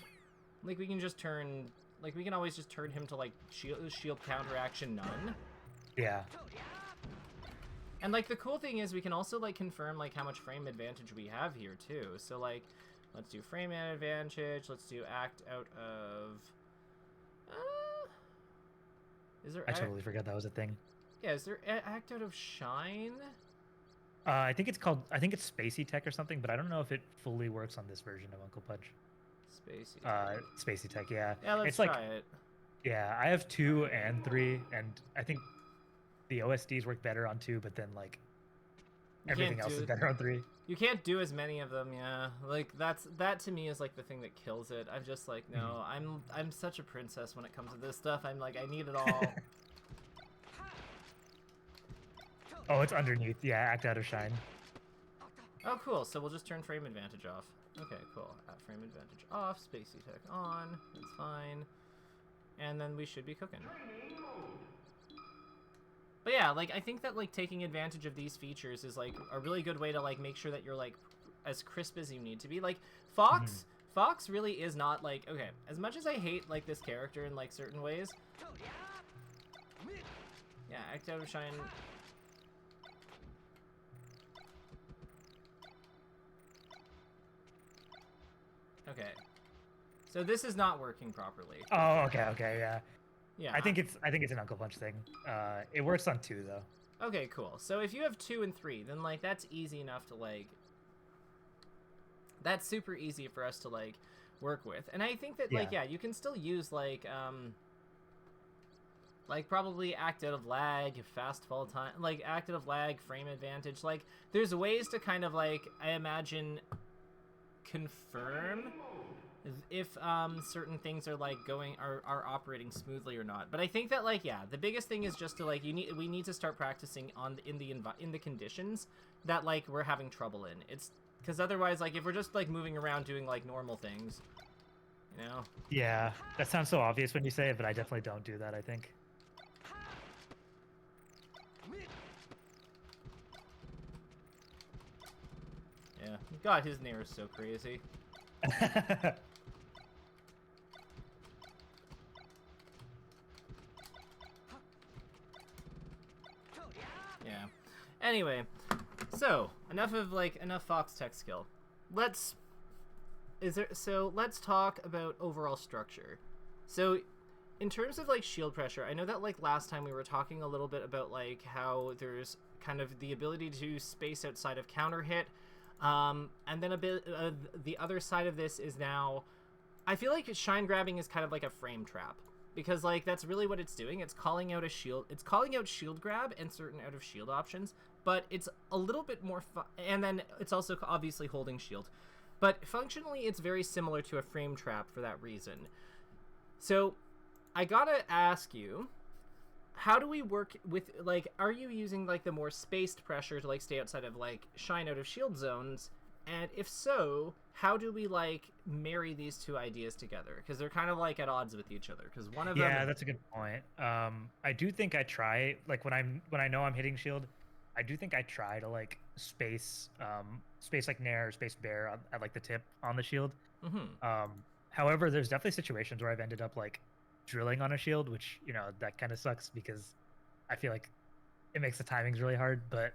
Speaker 1: Like we can just turn, like we can always just turn him to like shield counteraction none.
Speaker 2: Yeah.
Speaker 1: And like the cool thing is we can also like confirm like how much frame advantage we have here too. So like, let's do frame advantage. Let's do act out of. Is there?
Speaker 2: I totally forgot that was a thing.
Speaker 1: Yeah, is there act out of Shine?
Speaker 2: I think it's Spacey Tech or something, but I don't know if it fully works on this version of Uncle Pudge. Spacey Tech, yeah.
Speaker 1: Yeah, let's try it.
Speaker 2: Yeah, I have 2 and 3, and I think the OSDs work better on 2, but then like everything else is better on 3.
Speaker 1: You can't do as many of them, yeah. Like that to me is like the thing that kills it. I'm just like, no, I'm such a princess when it comes to this stuff. I'm like, I need it all.
Speaker 2: Oh, it's underneath. Yeah, act out of Shine.
Speaker 1: Oh, cool. So we'll just turn frame advantage off. Okay, cool. Frame advantage off, Spacey Tech on. That's fine. And then we should be cooking. But yeah, like I think that like taking advantage of these features is like a really good way to like make sure that you're like as crisp as you need to be. Like Fox really is not like, okay, as much as I hate like this character in like certain ways. Yeah, act out of Shine. Okay. So this is not working properly.
Speaker 2: Oh, okay, yeah.
Speaker 1: Yeah.
Speaker 2: I think it's an Uncle Punch thing. It works on 2 though.
Speaker 1: Okay, cool. So if you have 2 and 3, then like that's easy enough to like. That's super easy for us to like work with, and I think that like yeah, you can still use like probably act out of lag, fast fall time, like act out of lag, frame advantage. Like there's ways to kind of like I imagine confirm if certain things are like are operating smoothly or not. But I think that like yeah, the biggest thing is just to like we need to start practicing in the conditions that like we're having trouble in. It's because otherwise like if we're just like moving around doing like normal things, you know.
Speaker 2: Yeah, that sounds so obvious when you say it, but I definitely don't do that, I think.
Speaker 1: Yeah. God, his Nair is so crazy. Yeah. Anyway, so enough Fox tech skill. Let's talk about overall structure. So in terms of like shield pressure, I know that like last time we were talking a little bit about like how there's kind of the ability to space outside of counter hit. And then a bit the other side of this is now I feel like Shine grabbing is kind of like a frame trap, because like that's really what it's doing. It's calling out shield grab and certain out of shield options, but it's a little bit more and then it's also obviously holding shield, but functionally it's very similar to a frame trap for that reason. So I gotta ask you, how do we work with, like, are you using, like, the more spaced pressure to, like, stay outside of, like, Shine out of shield zones? And if so, how do we like marry these two ideas together? Because they're kind of like at odds with each other. Because one of them.
Speaker 2: Yeah, that's a good point. I do think I try like when I know I'm hitting shield, I do think I try to like space like Nair or space bear at like the tip on the shield. However, there's definitely situations where I've ended up like drilling on a shield, which that kind of sucks because I feel like it makes the timings really hard. But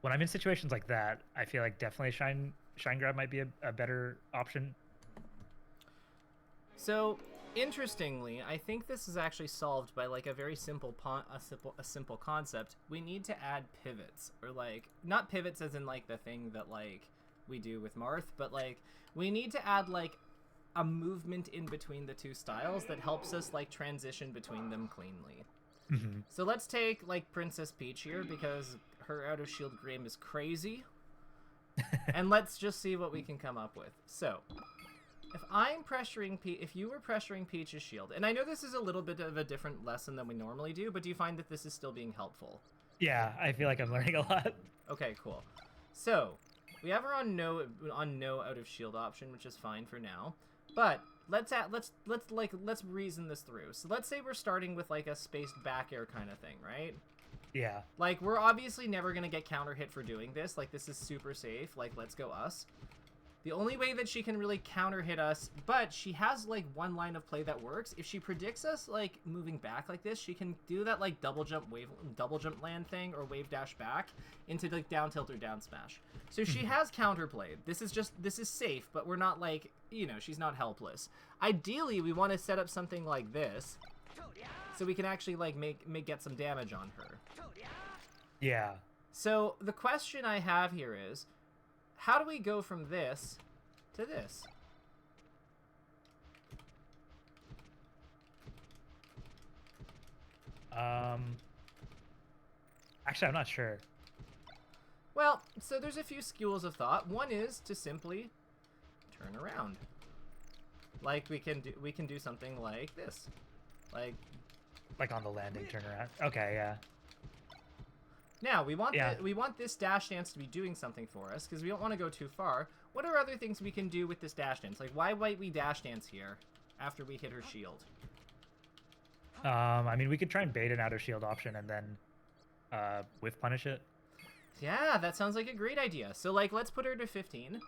Speaker 2: when I'm in situations like that, I feel like definitely shine grab might be a better option.
Speaker 1: So interestingly, I think this is actually solved by like a very simple simple concept. We need to add pivots, or like not pivots as in like the thing that like we do with Marth, but like we need to add like a movement in between the two styles that helps us like transition between them cleanly. So let's take like Princess Peach here because her out of shield game is crazy. And let's just see what we can come up with. So if you were pressuring Peach's shield, and I know this is a little bit of a different lesson than we normally do, but do you find that this is still being helpful?
Speaker 2: Yeah, I feel like I'm learning a lot.
Speaker 1: Okay, cool. So we have her on no out of shield option, which is fine for now. But let's reason this through. So let's say we're starting with like a spaced back air kind of thing, right?
Speaker 2: Yeah.
Speaker 1: Like we're obviously never gonna get counter hit for doing this. Like this is super safe. Like let's go us. The only way that she can really counter hit us, but she has like one line of play that works. If she predicts us like moving back like this, she can do that like double jump land thing or wave dash back into like down tilt or down smash. So she has counterplayed. This is safe, but we're not like, she's not helpless. Ideally, we want to set up something like this so we can actually like get some damage on her.
Speaker 2: Yeah.
Speaker 1: So the question I have here is, how do we go from this to this?
Speaker 2: Actually, I'm not sure.
Speaker 1: Well, so there's a few schools of thought. One is to simply turn around. Like we can do something like this. Like
Speaker 2: on the landing turnaround. Okay, yeah.
Speaker 1: Now, we want this dash dance to be doing something for us, because we don't want to go too far. What are other things we can do with this dash dance? Like, why might we dash dance here after we hit her shield?
Speaker 2: I mean, we could try and bait an out of shield option and then whiff punish it.
Speaker 1: Yeah, that sounds like a great idea. So, like, let's put her to 15.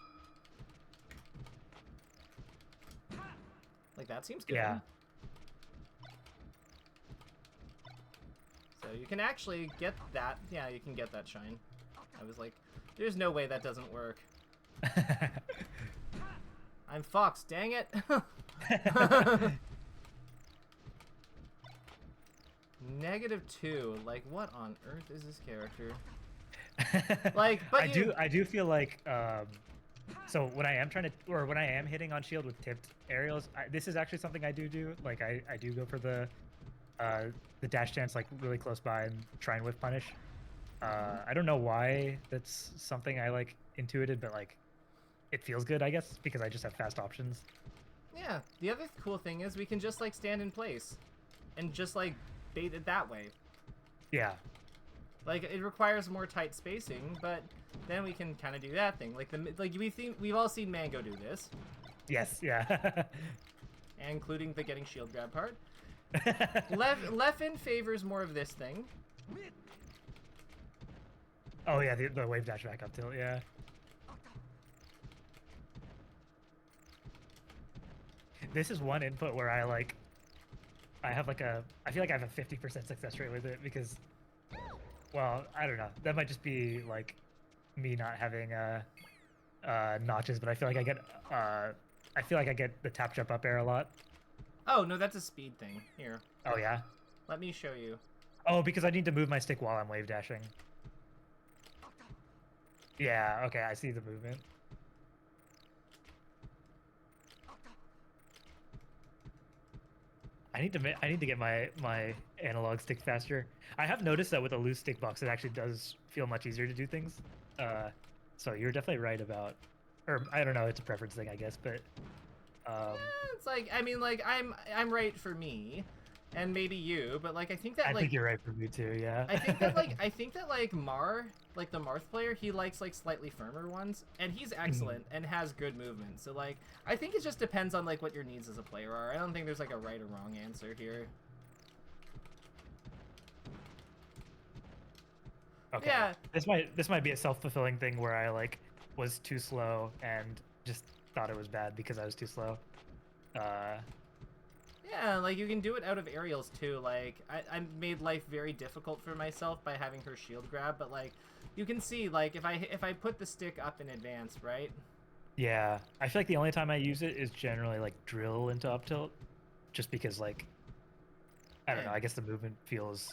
Speaker 1: Like, that seems good.
Speaker 2: Yeah.
Speaker 1: So you can actually get that. Yeah, you can get that shine. I was like, there's no way that doesn't work. I'm Fox, dang it. -2. Like, what on earth is this character? Like, but
Speaker 2: I do feel like so when I am hitting on shield with tipped aerials, this is actually something I do. Like I do go for the dash dance like really close by and try and whiff punish. I don't know why that's something I like intuited, but like it feels good, I guess, because I just have fast options.
Speaker 1: Yeah, the other cool thing is we can just like stand in place and just like bait it that way.
Speaker 2: Yeah.
Speaker 1: Like it requires more tight spacing, but then we can kind of do that thing. We've all seen Mango do this.
Speaker 2: Yes, yeah.
Speaker 1: Including the getting shield grab part. Leffen favors more of this thing.
Speaker 2: Oh yeah, the wave dash back up tilt, yeah. This is one input where I feel like I have a 50% success rate with it because, well, I don't know. That might just be like me not having notches, but I feel like I get the tap jump up air a lot.
Speaker 1: Oh, no, that's a speed thing. Here.
Speaker 2: Oh, yeah?
Speaker 1: Let me show you.
Speaker 2: Oh, because I need to move my stick while I'm wave dashing. Yeah, okay, I see the movement. I need to get my analog stick faster. I have noticed that with a loose stick box, it actually does feel much easier to do things. So you're definitely right about, or I don't know, it's a preference thing, I guess, but
Speaker 1: it's like, I mean, like I'm right for me, and maybe you, but like I think that
Speaker 2: I
Speaker 1: like
Speaker 2: think you're right for me too. Yeah.
Speaker 1: I think that like Mar, like the Marth player, he likes like slightly firmer ones, and he's excellent and has good movement. So like I think it just depends on like what your needs as a player are. I don't think there's like a right or wrong answer here.
Speaker 2: Okay.
Speaker 1: Yeah.
Speaker 2: This might be a self-fulfilling thing where I like was too slow and just thought it was bad because I was too slow.
Speaker 1: Yeah, like you can do it out of aerials too. Like I made life very difficult for myself by having her shield grab, but like you can see like if I put the stick up in advance, right?
Speaker 2: Yeah, I feel like the only time I use it is generally like drill into up tilt, just because like I don't know. I guess the movement feels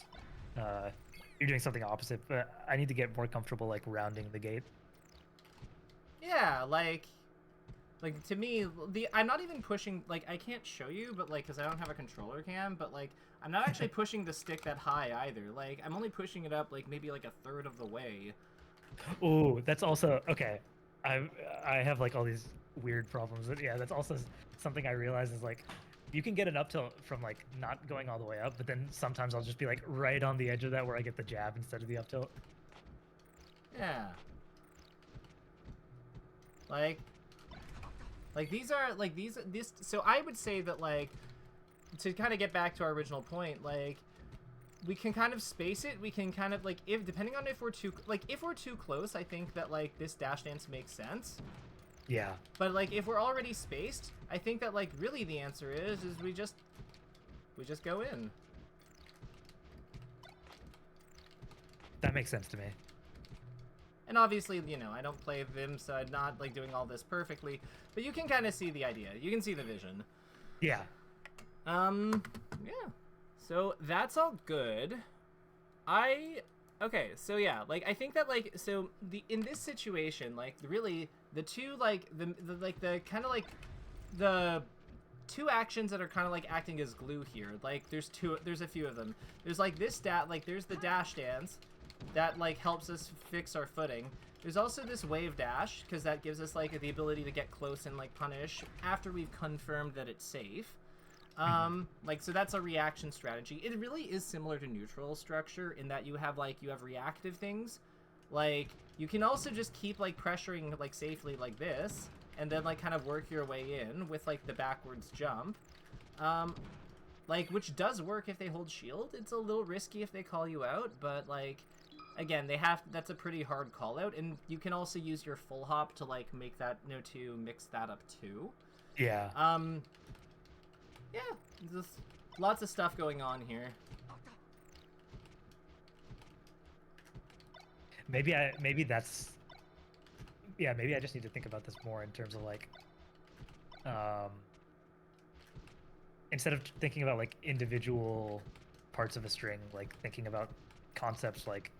Speaker 2: you're doing something opposite, but I need to get more comfortable like rounding the gate.
Speaker 1: Yeah, like to me, I'm not even pushing, like I can't show you, but like because I don't have a controller cam, but like I'm not actually pushing the stick that high either. Like I'm only pushing it up like maybe like a third of the way.
Speaker 2: Oh, that's also okay. I have like all these weird problems. Yeah, that's also something I realize is like you can get an up tilt from like not going all the way up, but then sometimes I'll just be like right on the edge of that where I get the jab instead of the up tilt.
Speaker 1: Yeah. Like these are like this. So I would say that like to kind of get back to our original point, like we can kind of space it. We can kind of like if depending on if we're too close, I think that like this dash dance makes sense.
Speaker 2: Yeah.
Speaker 1: But like if we're already spaced, I think that like really the answer is we just go in.
Speaker 2: That makes sense to me.
Speaker 1: And obviously, you know, I don't play them, so I'm not like doing all this perfectly, but you can kind of see the idea. You can see the vision.
Speaker 2: Yeah.
Speaker 1: Yeah. So that's all good. Okay, so yeah, like I think that like so in this situation, like really the two like the kind of like the two actions that are kind of like acting as glue here. Like there's a few of them. There's like this there's the dash dance that like helps us fix our footing. There's also this wave dash because that gives us like the ability to get close and like punish after we've confirmed that it's safe. Like so that's a reaction strategy. It really is similar to neutral structure in that you have reactive things. Like you can also just keep like pressuring like safely like this and then like kind of work your way in with like the backwards jump. Like which does work if they hold shield. It's a little risky if they call you out, but like again, that's a pretty hard call out, and you can also use your full hop to like make that to mix that up too.
Speaker 2: Yeah.
Speaker 1: Yeah, just lots of stuff going on here.
Speaker 2: Maybe that's maybe I just need to think about this more in terms of like instead of thinking about like individual parts of a string, like thinking about concepts like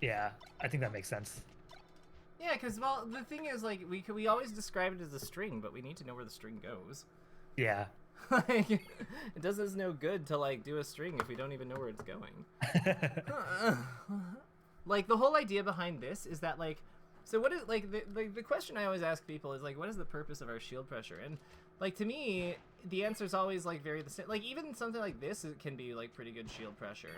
Speaker 2: yeah, I think that makes sense.
Speaker 1: Yeah, because well, the thing is like we always describe it as a string, but we need to know where the string goes.
Speaker 2: Yeah.
Speaker 1: Like it does us no good to like do a string if we don't even know where it's going. Like the whole idea behind this is that like so what is like the question I always ask people is like what is the purpose of our shield pressure? And like to me the answer is always like very the same. Like even something like this can be like pretty good shield pressure.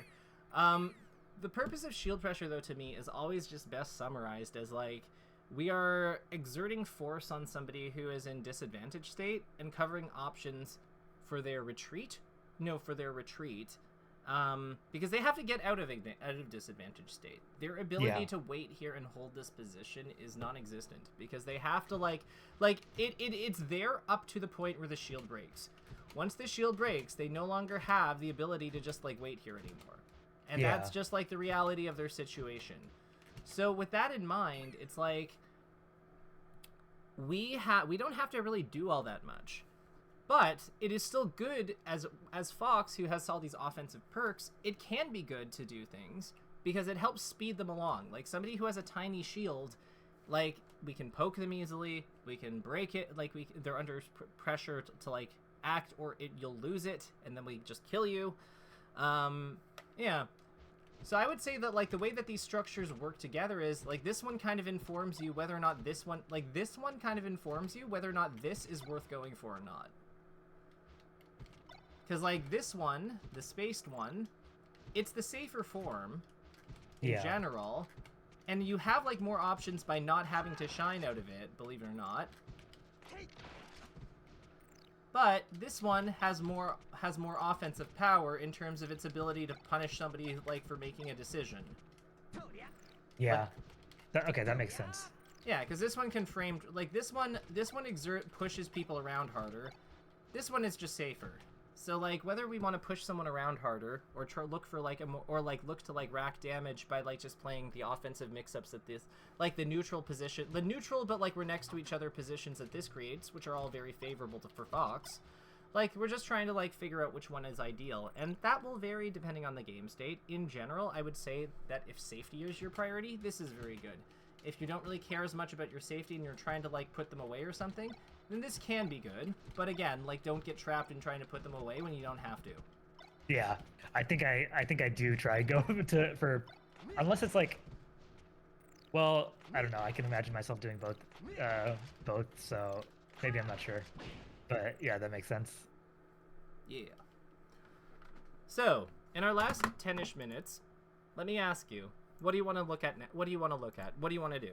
Speaker 1: The purpose of shield pressure though to me is always just best summarized as like we are exerting force on somebody who is in disadvantage state and covering options for their retreat. Because they have to get out of disadvantage state. Their ability to wait here and hold this position is non-existent because they have to it's there up to the point where the shield breaks. Once the shield breaks, they no longer have the ability to just like wait here anymore. And that's just like the reality of their situation. So with that in mind, it's like we don't have to really do all that much. But it is still good as Fox, who has all these offensive perks, it can be good to do things because it helps speed them along. Like somebody who has a tiny shield, like we can poke them easily, we can break it, like they're under pressure to like act or you'll lose it and then we just kill you. Yeah. So I would say that, like, the way that these structures work together is, like, this one kind of informs you whether or not this one, like, this one kind of informs you whether or not this is worth going for or not. Because, like, this one, the spaced one, it's the safer form in general, and you have, like, more options by not having to shine out of it, believe it or not. But this one has more offensive power in terms of its ability to punish somebody, like, for making a decision.
Speaker 2: Yeah. Okay, that makes sense.
Speaker 1: Yeah, because this one can frame, like, this one pushes people around harder. This one is just safer. So, like, whether we want to push someone around harder or look for, like, look to, like, rack damage by, like, just playing the offensive mix-ups that this, like, the neutral but, like, we're next to each other positions that this creates, which are all very favorable for Fox. Like, we're just trying to, like, figure out which one is ideal, and that will vary depending on the game state. In general, I would say that if safety is your priority, this is very good. If you don't really care as much about your safety and you're trying to, like, put them away or something, then this can be good. But again, like, don't get trapped in trying to put them away when you don't have to.
Speaker 2: Yeah, I think I do try go for, unless it's like, well, I don't know. I can imagine myself doing both. So maybe I'm not sure, but yeah, that makes sense.
Speaker 1: Yeah. So in our last 10-ish minutes, let me ask you, what do you want to look at? What do you want to look at? What do you want to do?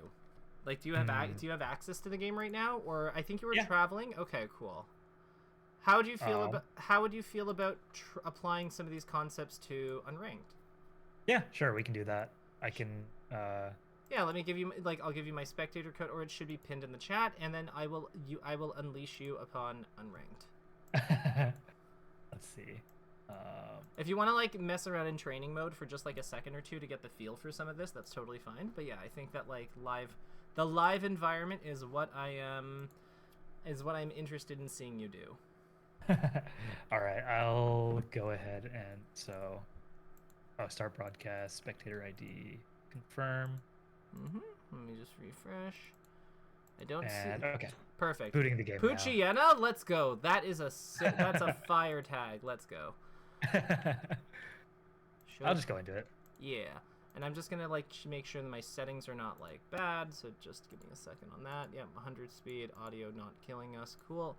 Speaker 1: Like, do you have access to the game right now, or I think you were traveling? Okay, cool. How would you feel about applying some of these concepts to Unranked?
Speaker 2: Yeah, sure, we can do that. I can.
Speaker 1: Yeah, let me give you, like, I'll give you my spectator code, or it should be pinned in the chat, and then I will unleash you upon Unranked.
Speaker 2: Let's see.
Speaker 1: If you want to, like, mess around in training mode for just like a second or two to get the feel for some of this, that's totally fine. But yeah, I think that, like, the live environment is what I'm interested in seeing you do.
Speaker 2: All right, I'll go ahead and start broadcast, spectator ID, confirm.
Speaker 1: Let me just refresh. I don't see.
Speaker 2: Okay.
Speaker 1: Perfect.
Speaker 2: Booting the game
Speaker 1: Puchiena, let's go. That's a fire tag. Let's go.
Speaker 2: I'll just go into it.
Speaker 1: Yeah. And I'm just gonna, like, make sure that my settings are not, like, bad, so just give me a second on that. Yep, 100 speed, audio not killing us. Cool.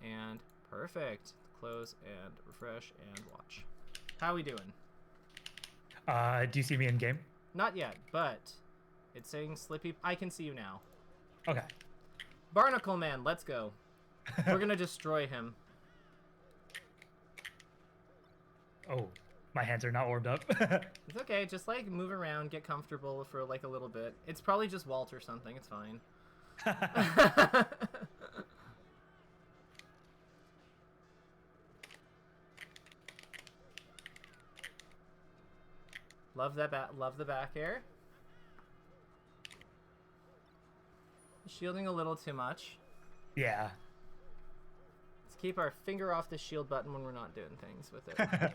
Speaker 1: And perfect. Close and refresh and watch. How we doing?
Speaker 2: Do you see me in game?
Speaker 1: Not yet, but it's saying Slippy. I can see you now.
Speaker 2: Okay.
Speaker 1: Barnacle Man, let's go. We're gonna destroy him.
Speaker 2: Oh, my hands are not warmed up.
Speaker 1: It's okay, just, like, move around, get comfortable for, like, a little bit. It's probably just Walt or something, it's fine. Love the back air. Shielding a little too much.
Speaker 2: Yeah.
Speaker 1: Let's keep our finger off the shield button when we're not doing things with it.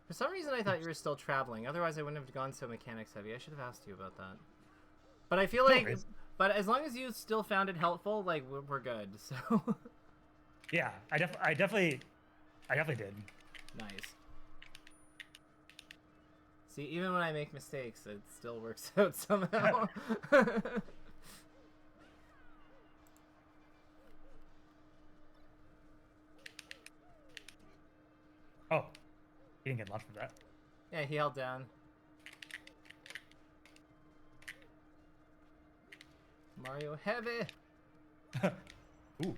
Speaker 1: For some reason, I thought you were still traveling. Otherwise, I wouldn't have gone so mechanics heavy. I should have asked you about that. But I feel like, but as long as you still found it helpful, like, we're good. So.
Speaker 2: Yeah, I definitely did.
Speaker 1: Nice. See, even when I make mistakes, it still works out somehow.
Speaker 2: Oh. He didn't get launched for that.
Speaker 1: Yeah, he held down. Mario heavy.
Speaker 2: Ooh.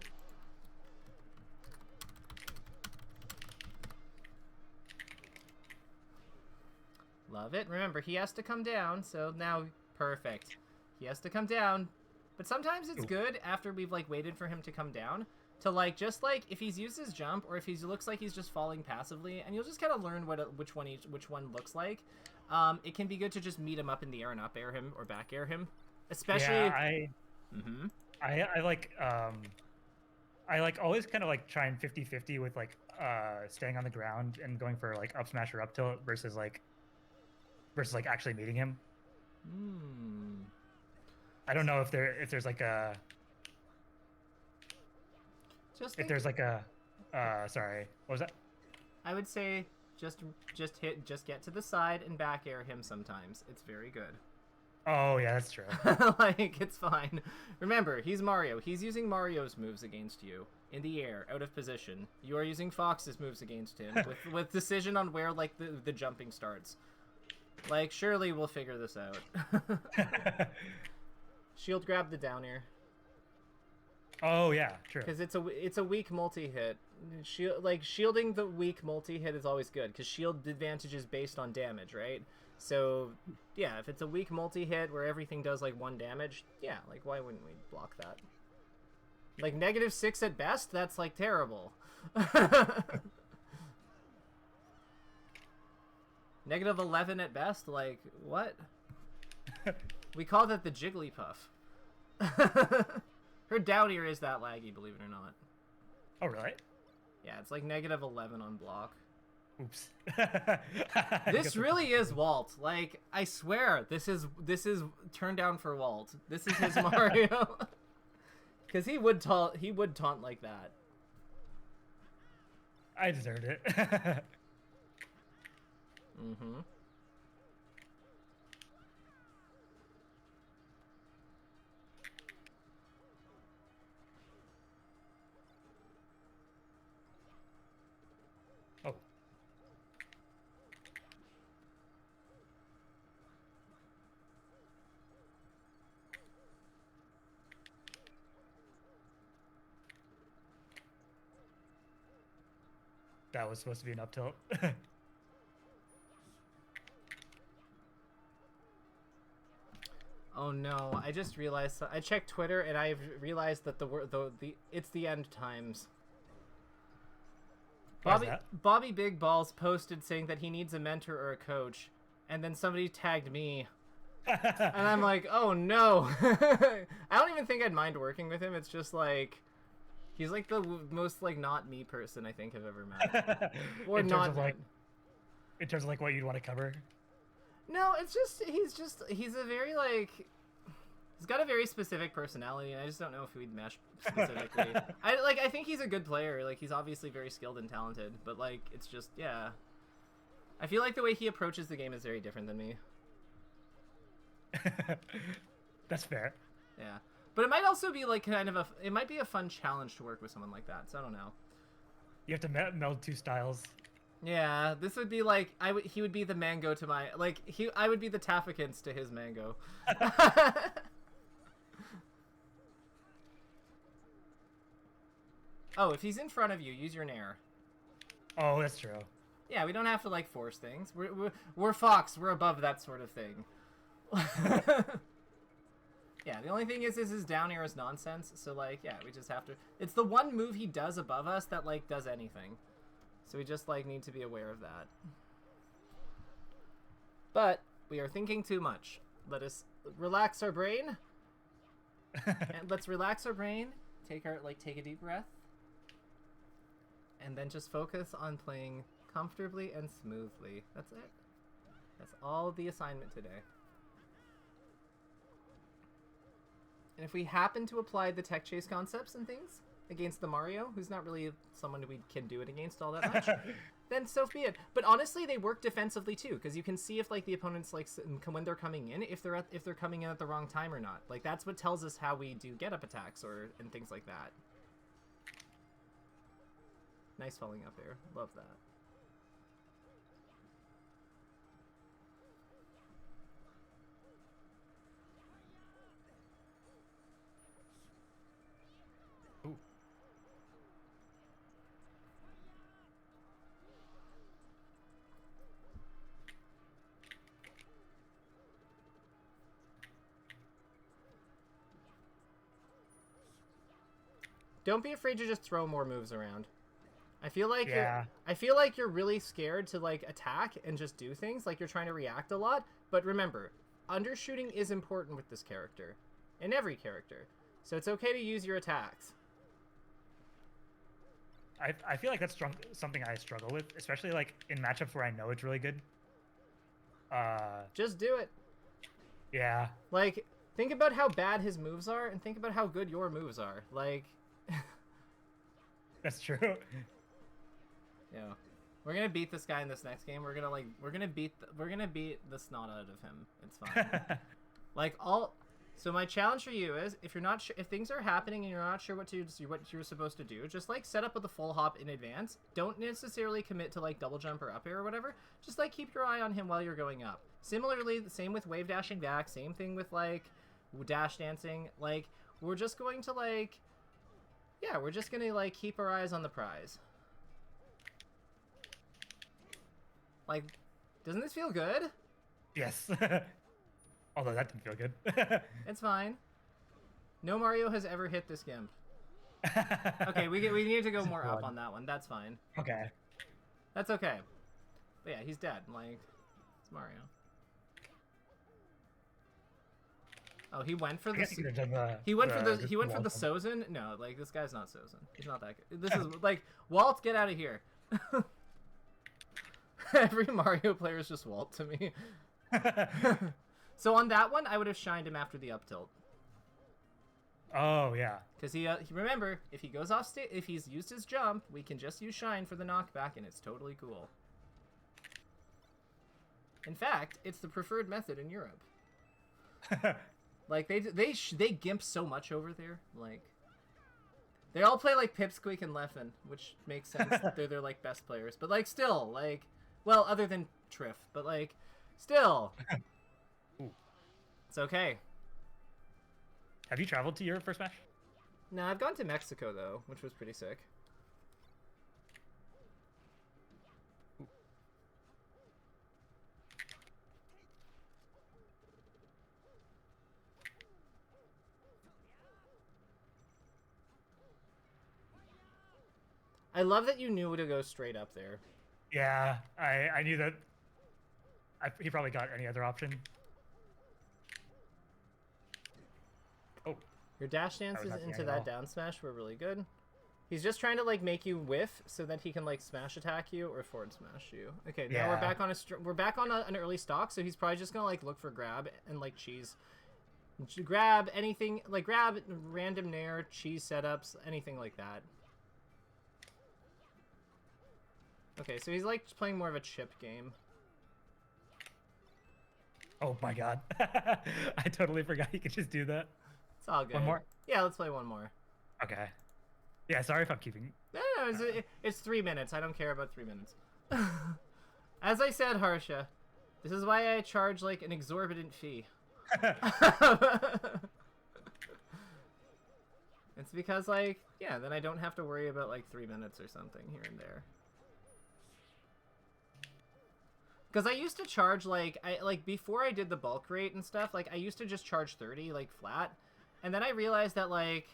Speaker 1: Love it. Remember, he has to come down, so now, perfect. He has to come down. But sometimes it's good after we've, like, waited for him to come down to, like, just, like, if he's used his jump or if he looks like he's just falling passively, and you'll just kind of learn which one looks like. It can be good to just meet him up in the air and up air him or back air him. especially.
Speaker 2: Yeah,
Speaker 1: Mm-hmm.
Speaker 2: I like I like always kind of like trying 50-50 with like staying on the ground and going for like up smash or up tilt versus like actually meeting him.
Speaker 1: Hmm.
Speaker 2: I don't know if there's like a
Speaker 1: Just
Speaker 2: if
Speaker 1: think.
Speaker 2: there's like a sorry, what was that?
Speaker 1: I would say just just get to the side and back air him sometimes. It's very good.
Speaker 2: Oh yeah, that's true.
Speaker 1: Like, it's fine. Remember, he's Mario. He's using Mario's moves against you in the air, out of position. You are using Fox's moves against him with decision on where like the jumping starts. Like, surely we'll figure this out. Shield grab the down air.
Speaker 2: Oh yeah, true.
Speaker 1: Because it's a weak multi-hit. Shielding the weak multi-hit is always good, because shield advantage is based on damage, right? So, yeah, if it's a weak multi-hit where everything does, like, 1 damage, yeah, like, why wouldn't we block that? Like, -6 at best? That's, like, terrible. -11 at best? Like, what? We call that the Jigglypuff. Her down ear is that laggy, believe it or not.
Speaker 2: Oh really?
Speaker 1: Yeah, it's like -11 on block.
Speaker 2: Oops.
Speaker 1: This really is Walt. Like, I swear, this is turned down for Walt. This is his Mario. Because he would taunt like that.
Speaker 2: I deserved it.
Speaker 1: Mm-hmm.
Speaker 2: Oh. That was supposed to be an up tilt.
Speaker 1: Oh no! I just realized. I checked Twitter and I realized that it's the end times. Bobby Big Balls posted saying that he needs a mentor or a coach, and then somebody tagged me, and I'm like, oh no! I don't even think I'd mind working with him. It's just like, he's like the most like not me person I think I've ever met. Or not
Speaker 2: like, in terms of like what you'd want to cover.
Speaker 1: No, it's just he's a very like, he's got a very specific personality, and I just don't know if we'd mesh specifically. I think he's a good player. Like, he's obviously very skilled and talented, but like, it's just, yeah. I feel like the way he approaches the game is very different than me.
Speaker 2: That's fair.
Speaker 1: Yeah, but it might also be like kind of it might be a fun challenge to work with someone like that. So I don't know.
Speaker 2: You have to meld two styles.
Speaker 1: Yeah, this would be like he would be the mango to my I would be the Tafikins to his mango. Oh, if he's in front of you, use your Nair.
Speaker 2: Oh, that's true.
Speaker 1: Yeah, we don't have to like force things. We're Fox. We're above that sort of thing. Yeah, the only thing is his down air is nonsense. So like, yeah, we just have to. It's the one move he does above us that like does anything. So we just like need to be aware of that. But we are thinking too much. Let us relax our brain. And let's relax our brain. Take a deep breath. And then just focus on playing comfortably and smoothly. That's it. That's all the assignment today. And if we happen to apply the tech chase concepts and things against the Mario, who's not really someone we can do it against all that much, then so be it. But honestly, they work defensively too, because you can see if like the opponents like when they're coming in, if they're coming in at the wrong time or not. Like that's what tells us how we do get up attacks and things like that. Nice following up there. Love that.
Speaker 2: Ooh.
Speaker 1: Don't be afraid to just throw more moves around. I feel like you're really scared to like attack and just do things, like you're trying to react a lot. But remember, undershooting is important with this character. In every character. So it's okay to use your attacks.
Speaker 2: I feel like that's something I struggle with, especially like in matchups where I know it's really good.
Speaker 1: Just do it.
Speaker 2: Yeah.
Speaker 1: Like, think about how bad his moves are, and think about how good your moves are. Like,
Speaker 2: that's true.
Speaker 1: Yeah, we're gonna beat this guy in this next game. We're gonna beat the snot out of him. It's fine. Like So my challenge for you is, if you're not sure, if things are happening and you're not sure what you're supposed to do, just like set up with a full hop in advance. Don't necessarily commit to like double jump or up air or whatever. Just like keep your eye on him while you're going up. Similarly, the same with wave dashing back. Same thing with like dash dancing. Like we're just going to like, yeah, we're just gonna like keep our eyes on the prize. Like, doesn't this feel good?
Speaker 2: Yes. Although that didn't feel good.
Speaker 1: It's fine. No Mario has ever hit this gimp. Okay, we need to go more up on that one. That's fine.
Speaker 2: Okay.
Speaker 1: That's okay. But yeah, he's dead. Like, it's Mario. Oh, he went for the he went for the Sozin? No, like this guy's not Sozin. He's not that good. This is like Walt, get out of here. Every Mario player is just Walt to me. So on that one, I would have shined him after the up tilt.
Speaker 2: Oh yeah.
Speaker 1: Because he remember, if he goes off stage, if he's used his jump, we can just use shine for the knockback, and it's totally cool. In fact, it's the preferred method in Europe. Like they gimp so much over there. Like they all play like Pipsqueak and Leffen, which makes sense. They're like best players, but like still like, well, other than Triff, but like still. It's okay.
Speaker 2: Have you traveled to Europe for Smash?
Speaker 1: No, I've gone to Mexico, though, which was pretty sick. I love that you knew to go straight up there.
Speaker 2: Yeah, I knew that. He probably got any other option.
Speaker 1: Your dash dances into that down smash were really good. He's just trying to like make you whiff so that he can like smash attack you or forward smash you. Okay, now we're back on an early stock, so he's probably just gonna like look for grab and like cheese, grab anything, like grab random Nair, cheese setups, anything like that. Okay, so he's like playing more of a chip game.
Speaker 2: Oh my god, I totally forgot you could just do that.
Speaker 1: It's all good.
Speaker 2: One more?
Speaker 1: Yeah, let's play one more.
Speaker 2: Okay. Yeah, sorry if I'm keeping...
Speaker 1: No, it's 3 minutes. I don't care about 3 minutes. As I said, Harsha, this is why I charge, like, an exorbitant fee. It's because, like, yeah, then I don't have to worry about, like, 3 minutes or something here and there. Because I used to charge, like, before I did the bulk rate and stuff, like, I used to just charge 30, like, flat. And then I realized that, like,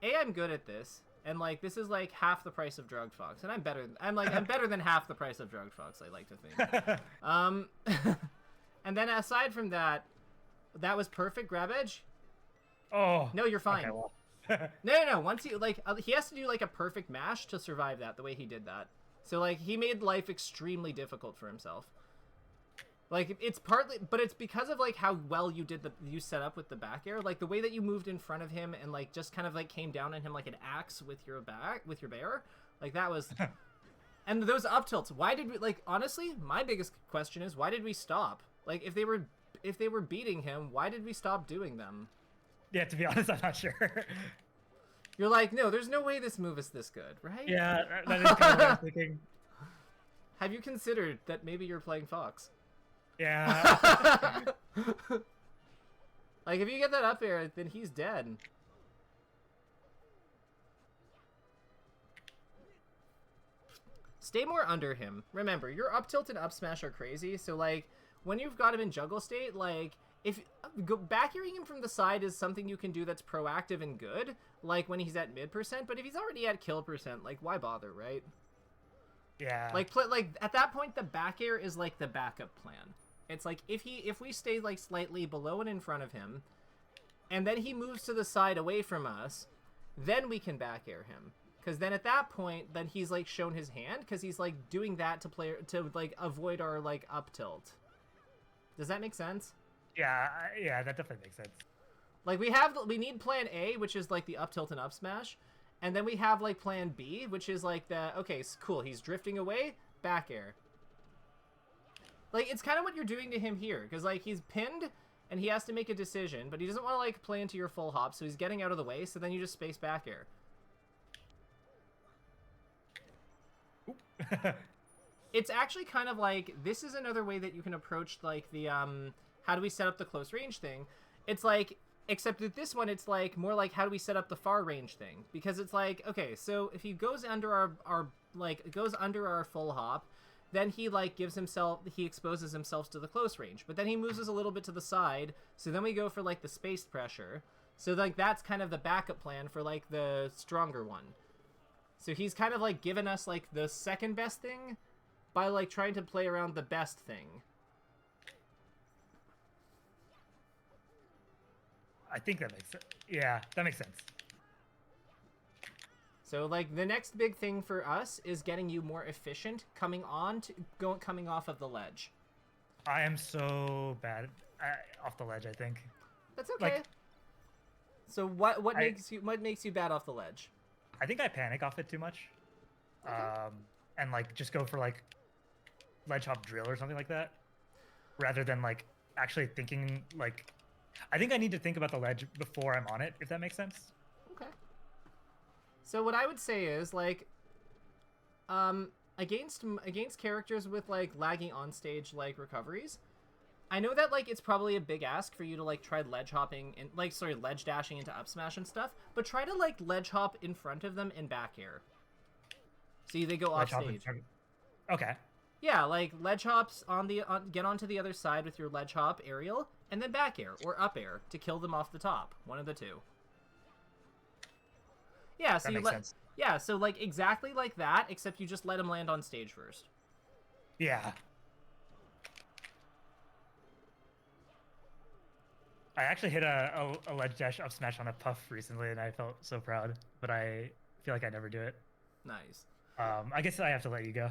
Speaker 1: I'm good at this, and, like, this is, like, half the price of Drugged Fox, and I'm better than half the price of Drugged Fox, I like to think. And then aside from that, that was perfect grab edge.
Speaker 2: Oh.
Speaker 1: No, you're fine.
Speaker 2: Okay, well.
Speaker 1: No. Once he, like, he has to do, like, a perfect mash to survive that, the way he did that. So, like, he made life extremely difficult for himself. Like, it's partly, but it's because of, like, how well you set up with the back air. Like, the way that you moved in front of him and, like, just kind of, like, came down on him like an axe with your bear. Like, that was... And those up tilts, why did we, like, honestly, my biggest question is, why did we stop? Like, if they were beating him, why did we stop doing them?
Speaker 2: Yeah, to be honest, I'm not sure.
Speaker 1: You're like, no, there's no way this move is this good, right?
Speaker 2: Yeah, that is kind of what I'm thinking.
Speaker 1: Have you considered that maybe you're playing Fox?
Speaker 2: Yeah.
Speaker 1: Like, if you get that up air, then he's dead. Stay more under him. Remember, your up tilt and up smash are crazy, so, like, when you've got him in juggle state, like, if back airing him from the side is something you can do that's proactive and good, like when he's at mid %, but if he's already at kill %, like, why bother, right?
Speaker 2: Yeah.
Speaker 1: Like, at that point, the back air is, like, the backup plan. It's like if we stay like slightly below and in front of him, and then he moves to the side away from us, then we can back air him. Because then at that point, then he's like shown his hand, because he's like doing that to like avoid our like up tilt. Does that make sense?
Speaker 2: Yeah, yeah, that definitely makes sense.
Speaker 1: Like we need plan A, which is like the up tilt and up smash, and then we have like plan B, which is like okay, cool, he's drifting away, back air. Like it's kind of what you're doing to him here, because like he's pinned and he has to make a decision, but he doesn't want to like play into your full hop, so he's getting out of the way, so then you just space back air. It's actually kind of like, this is another way that you can approach like the how do we set up the close range thing. It's like, except that this one, it's like more like how do we set up the far range thing, because it's like, okay, so if he goes under our full hop, then he like he exposes himself to the close range, but then he moves us a little bit to the side, so then we go for like the spaced pressure. So like that's kind of the backup plan for like the stronger one. So he's kind of like given us like the second best thing by like trying to play around the best thing.
Speaker 2: I think that makes sense. Yeah, that makes sense.
Speaker 1: So like the next big thing for us is getting you more efficient coming off of the ledge.
Speaker 2: I am so bad off the ledge, I think.
Speaker 1: That's okay.
Speaker 2: Like,
Speaker 1: so what makes you bad off the ledge?
Speaker 2: I think I panic off it too much.
Speaker 1: Okay.
Speaker 2: And like just go for like ledge hop drill or something like that, rather than like actually thinking like, I think I need to think about the ledge before I'm on it, if that makes sense.
Speaker 1: Okay. So what I would say is like, against characters with like lagging on stage like recoveries, I know that like it's probably a big ask for you to like try ledge hopping and ledge dashing into up smash and stuff, but try to like ledge hop in front of them and back air. See, they go off stage.
Speaker 2: Okay.
Speaker 1: Yeah, like ledge hops get onto the other side with your ledge hop aerial, and then back air or up air to kill them off the top. One of the two. Yeah, so
Speaker 2: that makes sense.
Speaker 1: Yeah, so like exactly like that, except you just let him land on stage first.
Speaker 2: Yeah. I actually hit a ledge dash up smash on a puff recently, and I felt so proud, but I feel like I never do it.
Speaker 1: Nice.
Speaker 2: I guess I have to let you go.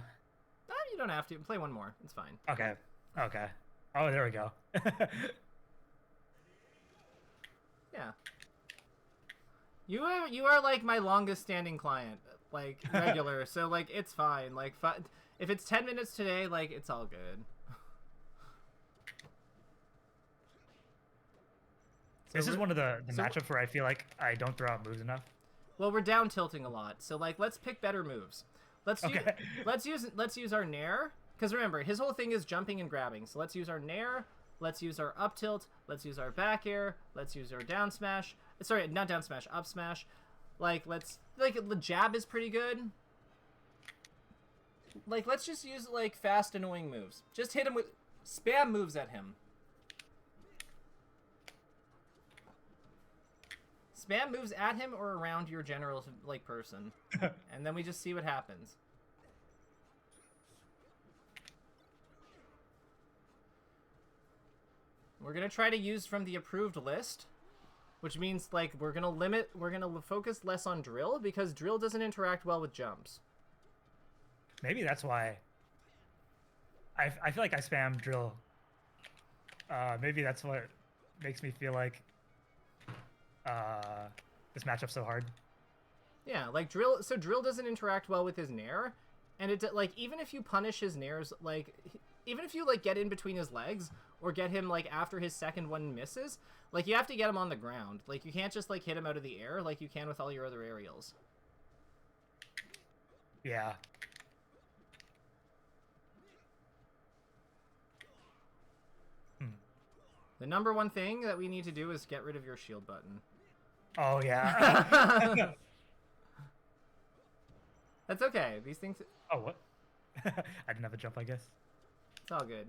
Speaker 1: You don't have to. Play one more. It's fine.
Speaker 2: Okay. Okay. Oh, there we go.
Speaker 1: Yeah. You are like my longest standing client, like regular. So like it's fine. Like if it's 10 minutes today, like it's all good.
Speaker 2: This is one of the matchups where I feel like I don't throw out moves enough.
Speaker 1: Well, we're down tilting a lot, so like let's pick better moves. Let's use our Nair, because remember his whole thing is jumping and grabbing. So let's use our Nair. Let's use our up tilt. Let's use our back air. Let's use our down smash. Sorry, not down smash, up smash. Like the jab is pretty good. Like let's just use like fast annoying moves. Just hit him with spam moves at him. Spam moves at him or around your general like person, and then we just see what happens. We're gonna try to use from the approved list, which means like we're gonna focus less on drill because drill doesn't interact well with jumps.
Speaker 2: Maybe that's why. I feel like I spam drill. Maybe that's what makes me feel like this matchup's so hard.
Speaker 1: Yeah, like drill doesn't interact well with his Nair, and it like even if you punish his Nairs, like even if you like get in between his legs or get him like after his second one misses, like you have to get him on the ground. Like you can't just like hit him out of the air like you can with all your other aerials.
Speaker 2: Yeah.
Speaker 1: The number one thing that we need to do is get rid of your shield button.
Speaker 2: Oh, yeah.
Speaker 1: That's okay. These things...
Speaker 2: Oh, what? I didn't have a jump, I guess.
Speaker 1: It's all good.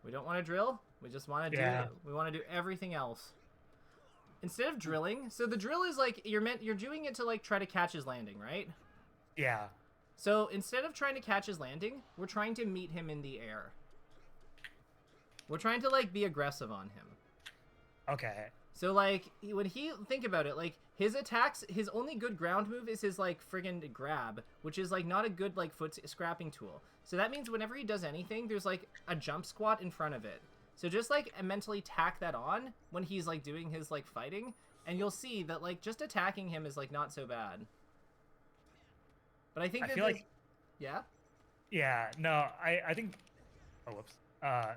Speaker 1: We don't want to drill. We just want to we want to do everything else. Instead of drilling, so the drill is like you're doing it to like try to catch his landing, right?
Speaker 2: Yeah.
Speaker 1: So instead of trying to catch his landing, we're trying to meet him in the air. We're trying to, like, be aggressive on him.
Speaker 2: Okay.
Speaker 1: So, like, when think about it, like, his attacks, his only good ground move is his, like, friggin' grab, which is, like, not a good, like, foot scrapping tool. So that means whenever he does anything, there's, like, a jump squat in front of it. So just, like, mentally tack that on when he's, like, doing his, like, fighting, and you'll see that, like, just attacking him is, like, not so bad. But I think
Speaker 2: I feel like...
Speaker 1: Yeah?
Speaker 2: Yeah, no, I think... Oh, whoops. I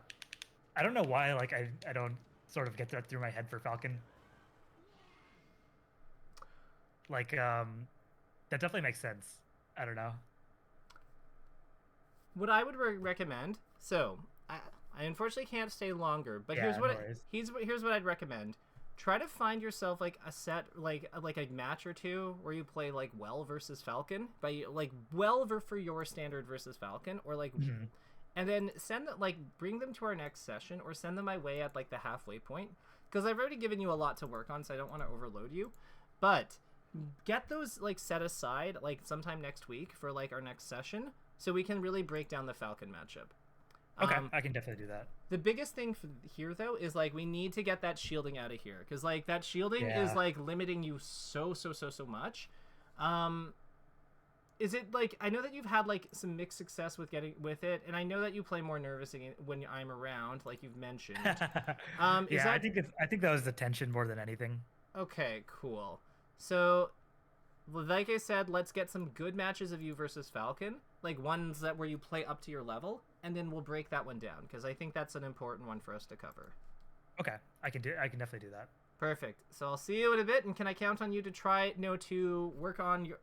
Speaker 2: don't know why, like, I don't sort of get that through my head for Falcon. Like, that definitely makes sense. I don't know.
Speaker 1: What I would recommend, so I unfortunately can't stay longer, but
Speaker 2: Yeah,
Speaker 1: here's what I'd recommend. Try to find yourself like a set, like a match or two where you play like well versus Falcon, by like well for your standard versus Falcon, or like, and then bring them to our next session, or send them my way at like the halfway point, because I've already given you a lot to work on, so I don't want to overload you, but get those like set aside like sometime next week for like our next session, so we can really break down the Falcon matchup.
Speaker 2: Okay, I can definitely do that.
Speaker 1: The biggest thing here, though, is, like, we need to get that shielding out of here. Because, like, that shielding is, like, limiting you so much. Is it, like... I know that you've had, like, some mixed success with getting with it. And I know that you play more nervous when I'm around, like you've mentioned.
Speaker 2: Yeah, I think that was the tension more than anything.
Speaker 1: Okay, cool. So... like I said, let's get some good matches of you versus Falcon, like ones that where you play up to your level, and then we'll break that one down, because I think that's an important one for us to cover.
Speaker 2: Okay, I can definitely do that.
Speaker 1: Perfect. So I'll see you in a bit, and can I count on you to work on your,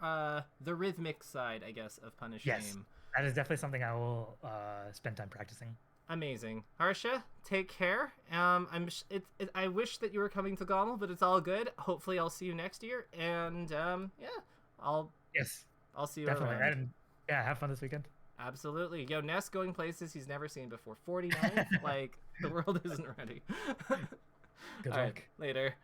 Speaker 1: the rhythmic side, I guess, of Punish
Speaker 2: Yes,
Speaker 1: Game?
Speaker 2: that is definitely something I will spend time practicing.
Speaker 1: Amazing. Harsha, take care. I wish that you were coming to Gommel, but it's all good. Hopefully I'll see you next year, and yeah, I'll see you
Speaker 2: definitely.
Speaker 1: around.
Speaker 2: And yeah, have fun this weekend.
Speaker 1: Absolutely. Yo, Ness going places he's never seen before. 49th? Like, the world isn't ready.
Speaker 2: Good
Speaker 1: All
Speaker 2: luck.
Speaker 1: right, later.